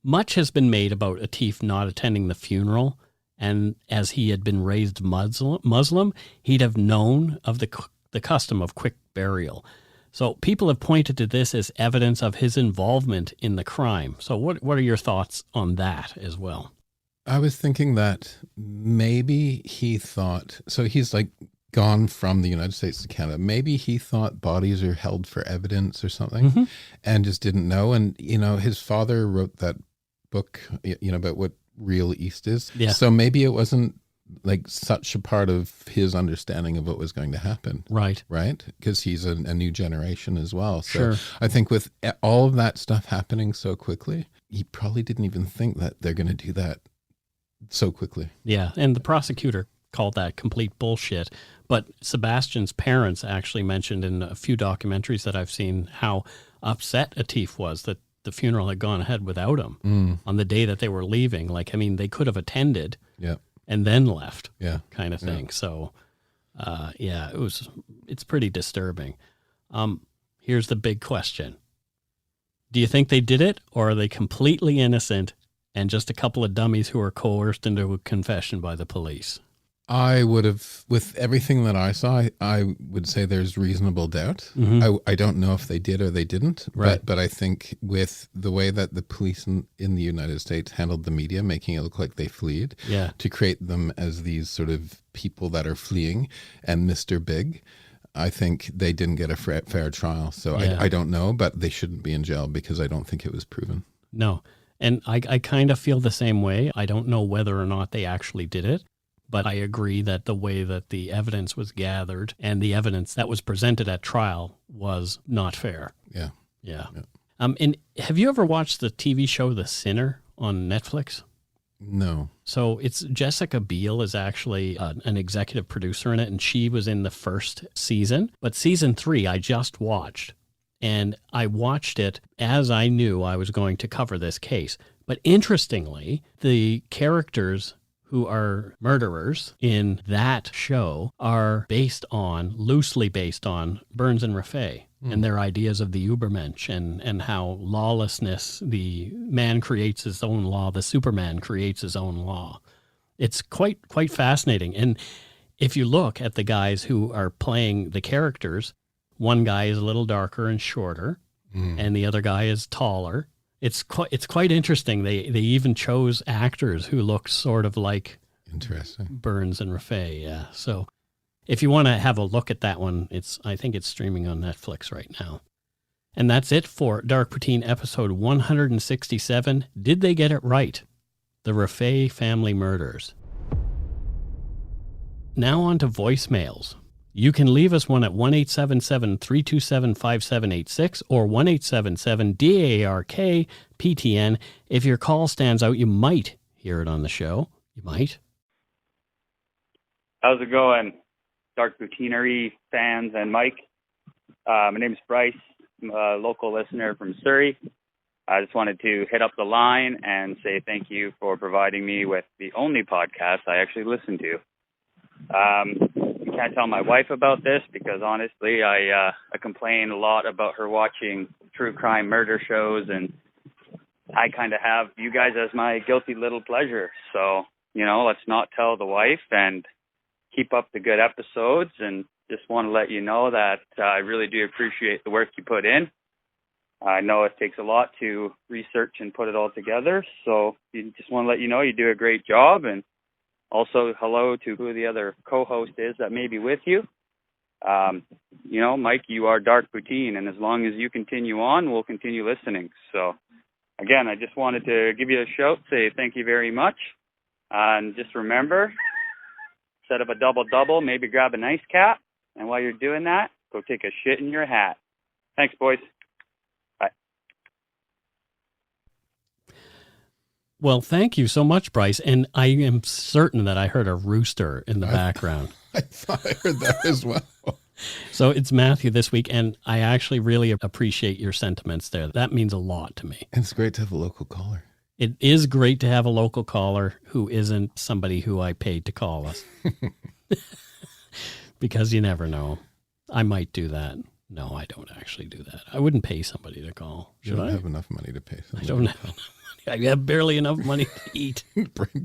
Much has been made about Atif not attending the funeral, and as he had been raised Muslim, he'd have known of the custom of quick burial. So people have pointed to this as evidence of his involvement in the crime. So what are your thoughts on that as well? I was thinking that maybe he thought, so he's like gone from the United States to Canada. Maybe he thought bodies are held for evidence or something and just didn't know. And, his father wrote that book, about what real East is. Yeah. So maybe it wasn't like such a part of his understanding of what was going to happen. Right. Because he's a new generation as well. So I think with all of that stuff happening so quickly, he probably didn't even think that they're going to do that so quickly. Yeah, and the prosecutor called that complete bullshit. But Sebastian's parents actually mentioned in a few documentaries that I've seen how upset Atif was that the funeral had gone ahead without him on the day that they were leaving. Like, I mean, they could have attended. Yeah. and then left. Yeah. Kind of thing. So, it's pretty disturbing. Here's the big question. Do you think they did it, or are they completely innocent and just a couple of dummies who are coerced into a confession by the police? I would have, with everything that I saw, I would say there's reasonable doubt. I don't know if they did or they didn't, Right. but I think with the way that the police in the United States handled the media, making it look like they fled, to create them as these sort of people that are fleeing and Mr. Big, I think they didn't get a fair trial. So I don't know, but they shouldn't be in jail because I don't think it was proven. No. And I kind of feel the same way. I don't know whether or not they actually did it. But I agree that the way that the evidence was gathered and the evidence that was presented at trial was not fair. Yeah. And have you ever watched the TV show The Sinner on Netflix? No. So it's Jessica Biel is actually an executive producer in it, and she was in the first season. But season 3 I just watched, and I watched it as I knew I was going to cover this case. But interestingly, the characters who are murderers in that show are loosely based on Burns and Rafay and their ideas of the Übermensch and how lawlessness, the man creates his own law, the Superman creates his own law. It's quite fascinating. And if you look at the guys who are playing the characters, one guy is a little darker and shorter, and the other guy is taller. It's quite interesting. They even chose actors who look sort of like Burns and Rafay. Yeah. So if you want to have a look at that one, I think it's streaming on Netflix right now. And that's it for Dark Poutine episode 167. Did they get it right? The Rafay family murders. Now on to voicemails. You can leave us one at 1-877-327-5786 or 1-877-DARK-PTN. If your call stands out, you might hear it on the show. You might. How's it going, Dark Poutinery fans and Mike? My name is Bryce. I'm a local listener from Surrey. I just wanted to hit up the line and say thank you for providing me with the only podcast I actually listen to. Can't tell my wife about this because honestly, I complain a lot about her watching true crime murder shows, and I kind of have you guys as my guilty little pleasure. So, let's not tell the wife and keep up the good episodes, and just want to let you know that I really do appreciate the work you put in. I know it takes a lot to research and put it all together, so just want to let you know you do a great job. And also, hello to who the other co-host is that may be with you. Mike, you are Dark Poutine, and as long as you continue on, we'll continue listening. So, again, I just wanted to give you a shout, say thank you very much. And just remember, set up a double-double, maybe grab a nice cat, and while you're doing that, go take a shit in your hat. Thanks, boys. Bye. Well, thank you so much, Bryce. And I am certain that I heard a rooster in the background. I thought I heard that as well. So it's Matthew this week, and I actually really appreciate your sentiments there. That means a lot to me. It's great to have a local caller. It is great to have a local caller who isn't somebody who I paid to call us. Because you never know. I might do that. No, I don't actually do that. I wouldn't pay somebody to call. You don't have enough money to pay somebody. I don't have enough money. I have barely enough money to eat.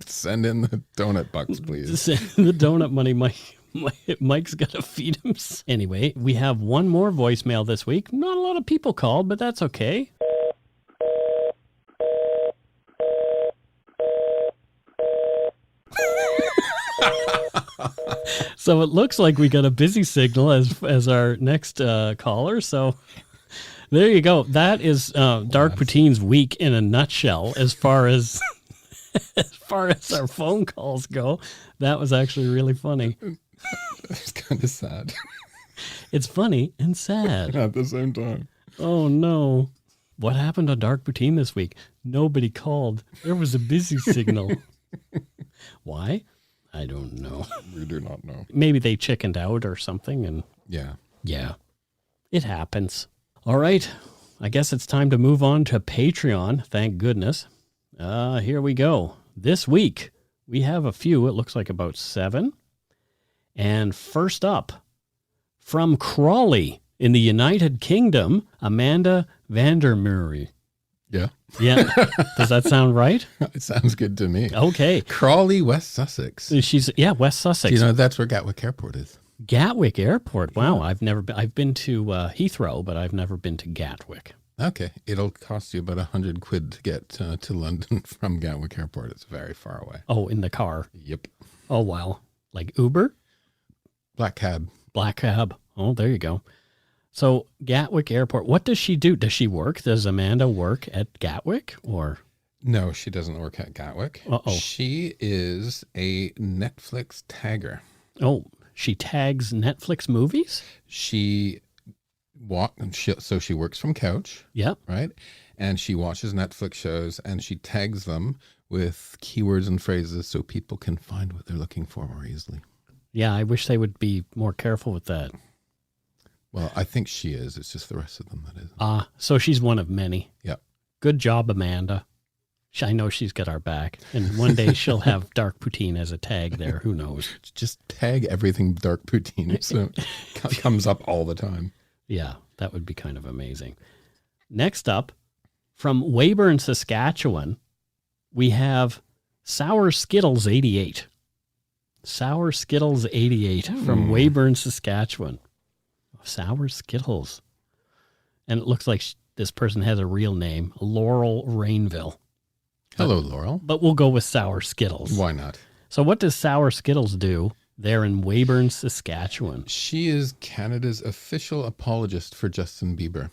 Send in the donut bucks, please. Send the donut money, Mike's got to feed him. Anyway, we have one more voicemail this week. Not a lot of people called, but that's okay. So it looks like we got a busy signal as our next caller. So there you go. That is Dark Poutine's week in a nutshell. As far as our phone calls go, that was actually really funny. It's kind of sad. It's funny and sad at the same time. Oh no! What happened on Dark Poutine this week? Nobody called. There was a busy signal. Why? I don't know. We do not know. Maybe they chickened out or something. And yeah, it happens. All right. I guess it's time to move on to Patreon. Thank goodness. Here we go. This week, We have a few. It looks like about 7. And first up, from Crawley in the United Kingdom, Amanda Vandermeer. Yeah. Yeah. Does that sound right? It sounds good to me. Okay. Crawley, West Sussex. She's, West Sussex. Do you know that's where Gatwick Airport is? Gatwick Airport. Wow. I've been to Heathrow, but I've never been to Gatwick. Okay. It'll cost you about £100 to get to London from Gatwick Airport. It's very far away. Oh, in the car. Yep. Oh, wow. Like Uber? Black cab. Black cab. Oh, there you go. So Gatwick Airport, what does she do? Does she work? Does Amanda work at Gatwick or? No, she doesn't work at Gatwick. Uh-oh. She is a Netflix tagger. Oh, she tags Netflix movies? She works from couch. Yep. Right? And she watches Netflix shows and she tags them with keywords and phrases so people can find what they're looking for more easily. Yeah, I wish they would be more careful with that. Well, I think she is. It's just the rest of them that isn't. So she's one of many. Yeah. Good job, Amanda. I know she's got our back. And one day she'll have dark poutine as a tag there. Who knows? Just tag everything dark poutine. So it comes up all the time. Yeah, that would be kind of amazing. Next up, from Weyburn, Saskatchewan, we have Sour Skittles 88. Sour Skittles 88 from Weyburn, Saskatchewan. Sour Skittles. And it looks like this person has a real name, Laurel Rainville. Hello, Laurel. But we'll go with Sour Skittles. Why not? So what does Sour Skittles do there in Weyburn, Saskatchewan? She is Canada's official apologist for Justin Bieber.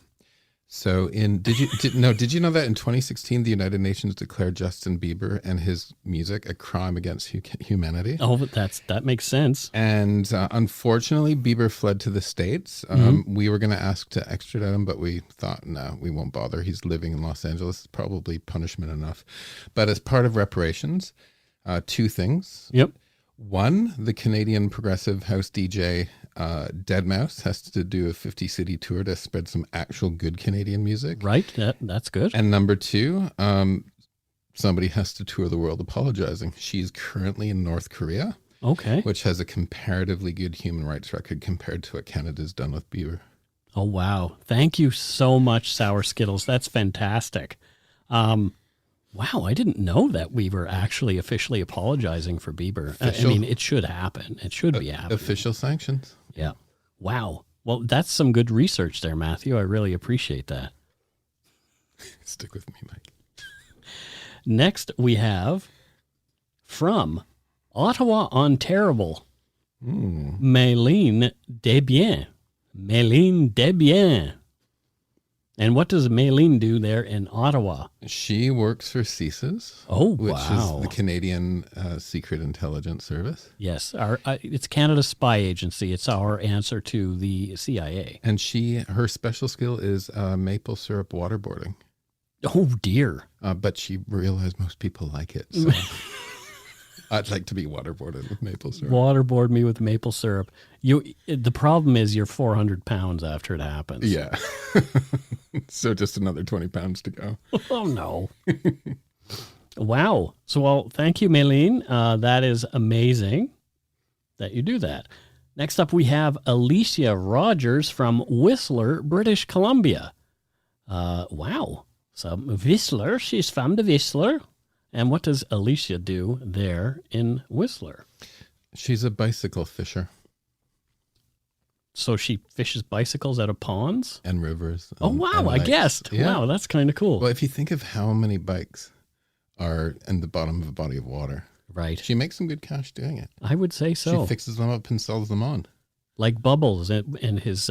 So did you know that in 2016 the United Nations declared Justin Bieber and his music a crime against humanity? Oh, but that makes sense. And unfortunately, Bieber fled to the States. We were going to ask to extradite him, but we thought, no, we won't bother. He's living in Los Angeles. It's probably punishment enough. But as part of reparations, 2 things. Yep. 1, the Canadian progressive house DJ Deadmau5 has to do a 50-city tour to spread some actual good Canadian music. Right, that's good. And number 2, somebody has to tour the world apologizing. She's currently in North Korea, Okay. which has a comparatively good human rights record compared to what Canada's done with Bieber. Oh, wow. Thank you so much, Sour Skittles. That's fantastic. Wow, I didn't know that we were actually officially apologizing for Bieber. I mean, it should happen. It should be happening. Official sanctions. Yeah. Wow. Well, that's some good research there, Matthew. I really appreciate that. Stick with me, Mike. Next, we have from Ottawa, Ontario, Méline Desbiens. Méline Desbiens. And what does Méline do there in Ottawa? She works for CSIS. Oh, which wow. is the Canadian Secret Intelligence Service. Yes, it's Canada's spy agency. It's our answer to the CIA. And her special skill is maple syrup waterboarding. Oh, dear. But she realized most people like it. So I'd like to be waterboarded with maple syrup. Waterboard me with maple syrup. The problem is you're 400 pounds after it happens. Yeah. So just another 20 pounds to go. Oh, no. Wow. So, well, thank you, Méline. That is amazing that you do that. Next up, we have Alicia Rogers from Whistler, British Columbia. Wow. So, Whistler, she's from the Whistler. And what does Alicia do there in Whistler? She's a bicycle fisher. So she fishes bicycles out of ponds? And rivers. Oh, wow. And I lakes. guessed. Yeah. Wow, that's kind of cool. Well, if you think of how many bikes are in the bottom of a body of water. Right. She makes some good cash doing it. I would say so. She fixes them up and sells them on. Like Bubbles and his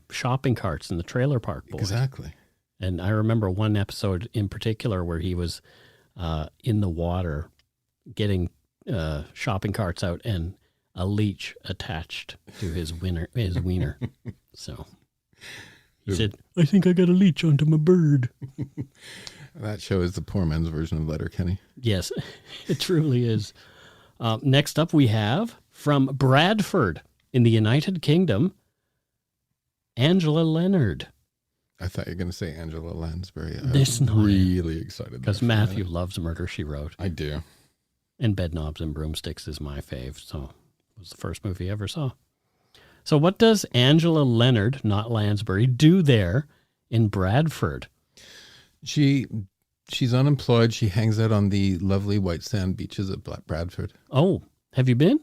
shopping carts in the Trailer Park Boy. Exactly. And I remember one episode in particular where he was in the water getting shopping carts out and a leech attached to his wiener. So he said, I think I got a leech onto my bird. That show is the poor man's version of Letterkenny. Yes, it truly is. Next up we have from Bradford in the United Kingdom, Angela Leonard. I thought you were going to say Angela Lansbury. I'm really excited. Because Because Matthew loves Murder, She Wrote. I do. And Bedknobs and Broomsticks is my fave, so it was the first movie I ever saw. So what does Angela Leonard, not Lansbury, do there in Bradford? She's unemployed. She hangs out on the lovely white sand beaches of Bradford. Oh, have you been?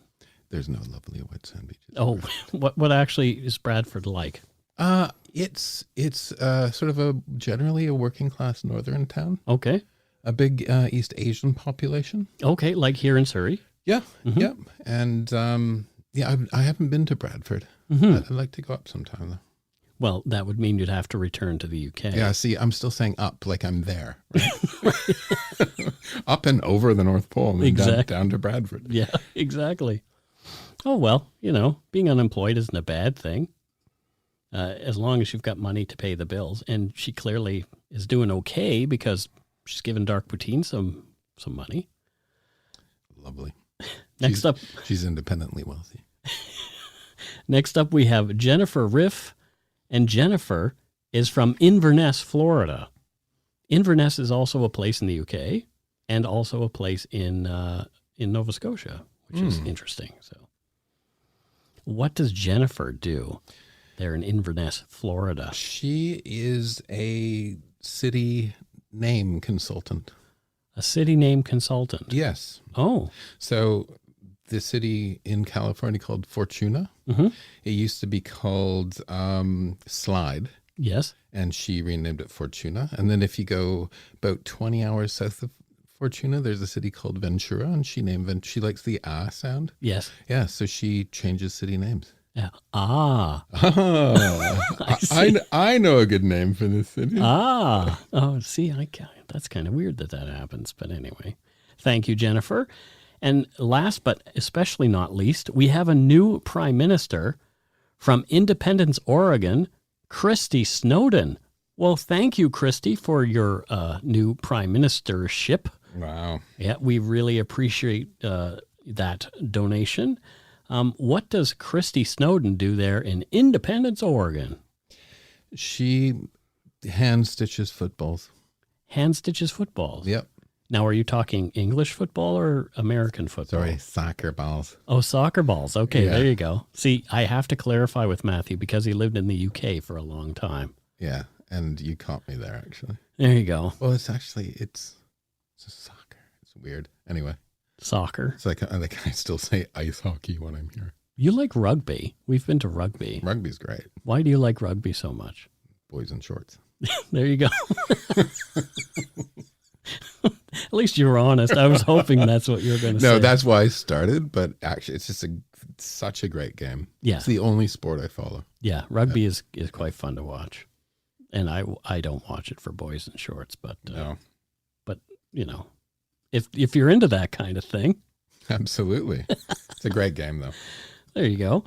There's no lovely white sand beaches. Oh, what actually is Bradford like? It's sort of generally a working class northern town. Okay. A big East Asian population. Okay, like here in Surrey. Yeah, yeah. And I haven't been to Bradford. I'd like to go up sometime though. Well, that would mean you'd have to return to the UK. Yeah, see, I'm still saying up, like I'm there. Right? Up and over the North Pole and then down to Bradford. Yeah, exactly. Oh, well, being unemployed isn't a bad thing. As long as you've got money to pay the bills. And she clearly is doing okay because she's given Dark Poutine some money. Lovely. Next up. She's independently wealthy. Next up, we have Jennifer Riff. And Jennifer is from Inverness, Florida. Inverness is also a place in the UK and also a place in Nova Scotia, which is interesting. So, what does Jennifer do there in Inverness, Florida? She is a city name consultant. A city name consultant? Yes. Oh. So the city in California called Fortuna. It used to be called Slide. Yes. And she renamed it Fortuna. And then if you go about 20 hours south of Fortuna, there's a city called Ventura, and she likes the ah sound. Yes. Yeah, so she changes city names. Yeah. I know a good name for this city. Oh, see, that's kind of weird that happens. But anyway, thank you, Jennifer. And last but especially not least, we have a new prime minister from Independence, Oregon, Christy Snowden. Well, thank you, Christy, for your new prime ministership. Wow. Yeah, we really appreciate that donation. What does Christy Snowden do there in Independence, Oregon? She hand stitches footballs. Hand stitches footballs? Yep. Now, are you talking English football or American football? Sorry, soccer balls. Oh, soccer balls. Okay, Yeah. There you go. See, I have to clarify with Matthew because he lived in the UK for a long time. Yeah, and you caught me there, actually. There you go. Well, it's a soccer. It's weird. Anyway. Soccer. It's like I still say ice hockey when I'm here. You like rugby. We've been to rugby. Rugby's great. Why do you like rugby so much? Boys in shorts. There you go. At least you were honest. I was hoping that's what you were going to say. No, that's why I started, but actually it's just such a great game. Yeah. It's the only sport I follow. Yeah, rugby is quite fun to watch. And I don't watch it for boys in shorts, but no. But, if you're into that kind of thing. Absolutely. It's a great game, though. There you go.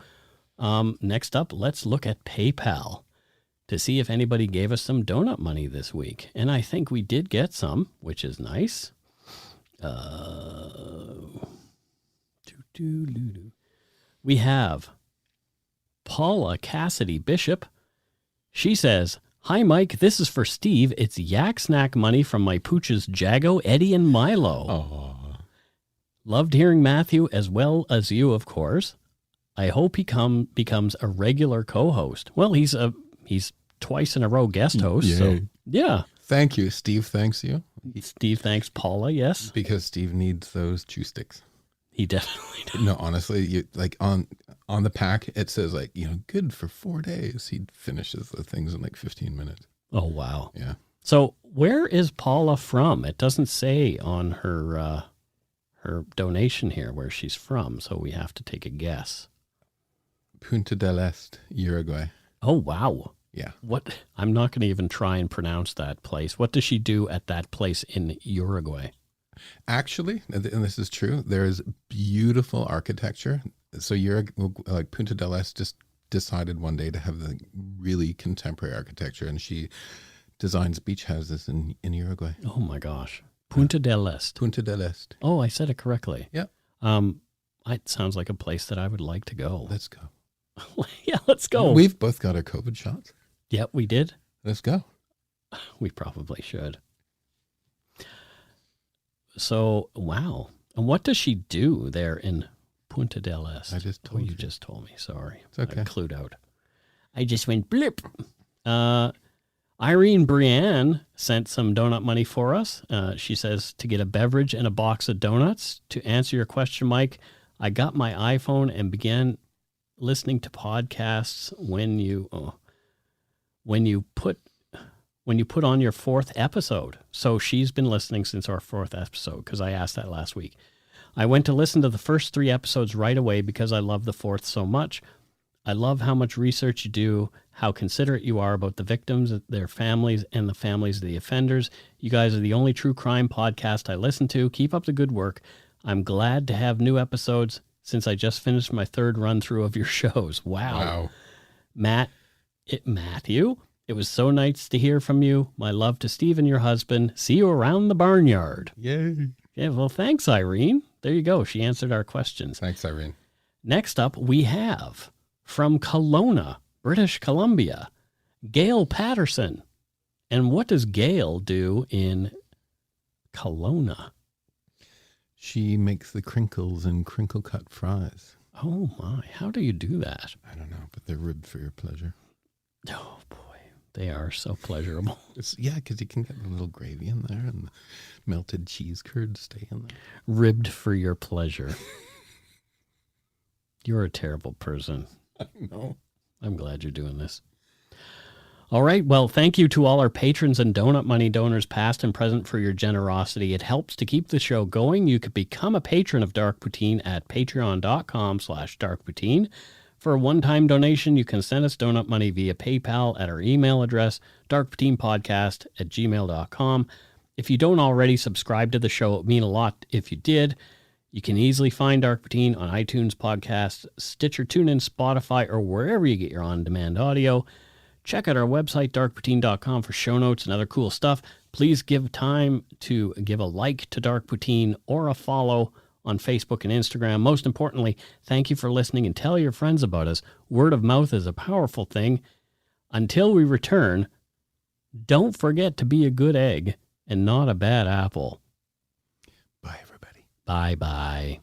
Next up, let's look at PayPal to see if anybody gave us some donut money this week. And I think we did get some, which is nice. We have Paula Cassidy Bishop. She says, "Hi, Mike. This is for Steve. It's yak snack money from my pooches Jago, Eddie, and Milo. Oh, Loved hearing Matthew as well as you, of course. I hope he becomes a regular co-host." Well, he's twice in a row guest host. Yay. So yeah. Thank you. Steve thanks you. Steve thanks Paula, yes. Because Steve needs those chew sticks. He definitely does. No, honestly, you on the pack, it says good for 4 days. He finishes the things in 15 minutes. Oh, wow. Yeah. So where is Paula from? It doesn't say on her donation here where she's from, so we have to take a guess. Punta del Este, Uruguay. Oh, wow. Yeah. What? I'm not going to even try and pronounce that place. What does she do at that place in Uruguay? Actually, and this is true, there's beautiful architecture. So Punta del Este just decided one day to have the really contemporary architecture, and she designs beach houses in Uruguay. Oh my gosh. Punta del Este. Punta del Este. Oh, I said it correctly. Yeah. It sounds like a place that I would like to go. Let's go. Yeah, let's go. We've both got our COVID shots. Yeah, we did. Let's go. We probably should. So, wow. And what does she do there in Punta del Este? I just told you just told me. Sorry. It's okay. I clued out. I just went blip. Irene Brienne sent some donut money for us. She says to get a beverage and a box of donuts. To answer your question, Mike, I got my iPhone and began listening to podcasts when you put on your 4th episode. So she's been listening since our 4th episode because I asked that last week. I went to listen to the first 3 episodes right away because I love the 4th so much. I love how much research you do, how considerate you are about the victims, their families, and the families of the offenders. You guys are the only true crime podcast I listen to. Keep up the good work. I'm glad to have new episodes since I just finished my 3rd run through of your shows. Wow. Matthew, it was so nice to hear from you. My love to Steve and your husband. See you around the barnyard. Yay. Yeah, well, thanks, Irene. There you go. She answered our questions. Thanks, Irene. Next up, we have from Kelowna, British Columbia, Gail Patterson. And what does Gail do in Kelowna? She makes the crinkles and crinkle cut fries. Oh, my. How do you do that? I don't know, but they're ribbed for your pleasure. Oh, boy. They are so pleasurable. Yeah, because you can get the little gravy in there and the melted cheese curds stay in there. Ribbed for your pleasure. You're a terrible person. I know. I'm glad you're doing this. All right. Well, thank you to all our patrons and donut money donors, past and present, for your generosity. It helps to keep the show going. You could become a patron of Dark Poutine at patreon.com/darkpoutine. For a one-time donation, you can send us donut money via PayPal at our email address, darkpoutinepodcast@gmail.com. If you don't already subscribe to the show, it would mean a lot if you did. You can easily find Dark Poutine on iTunes Podcasts, Stitcher, TuneIn, Spotify, or wherever you get your on-demand audio. Check out our website, darkpoutine.com, for show notes and other cool stuff. Please give time to give a like to Dark Poutine or a follow on Facebook and Instagram. Most importantly, thank you for listening and tell your friends about us. Word of mouth is a powerful thing. Until we return, don't forget to be a good egg and not a bad apple. Bye, everybody. Bye-bye.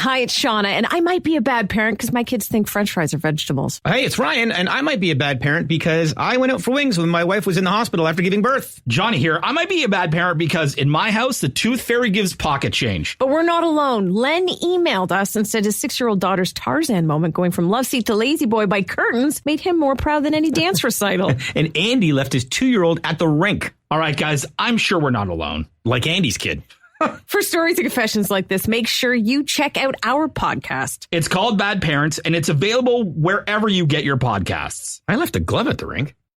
Hi, it's Shauna, and I might be a bad parent because my kids think French fries are vegetables. Hey, it's Ryan, and I might be a bad parent because I went out for wings when my wife was in the hospital after giving birth. Johnny here. I might be a bad parent because in my house, the tooth fairy gives pocket change. But we're not alone. Len emailed us and said his 6-year-old daughter's Tarzan moment going from love seat to lazy boy by curtains made him more proud than any dance recital. And Andy left his 2-year-old at the rink. All right, guys, I'm sure we're not alone. Like Andy's kid. For stories and confessions like this, make sure you check out our podcast. It's called Bad Parents, and it's available wherever you get your podcasts. I left a glove at the rink.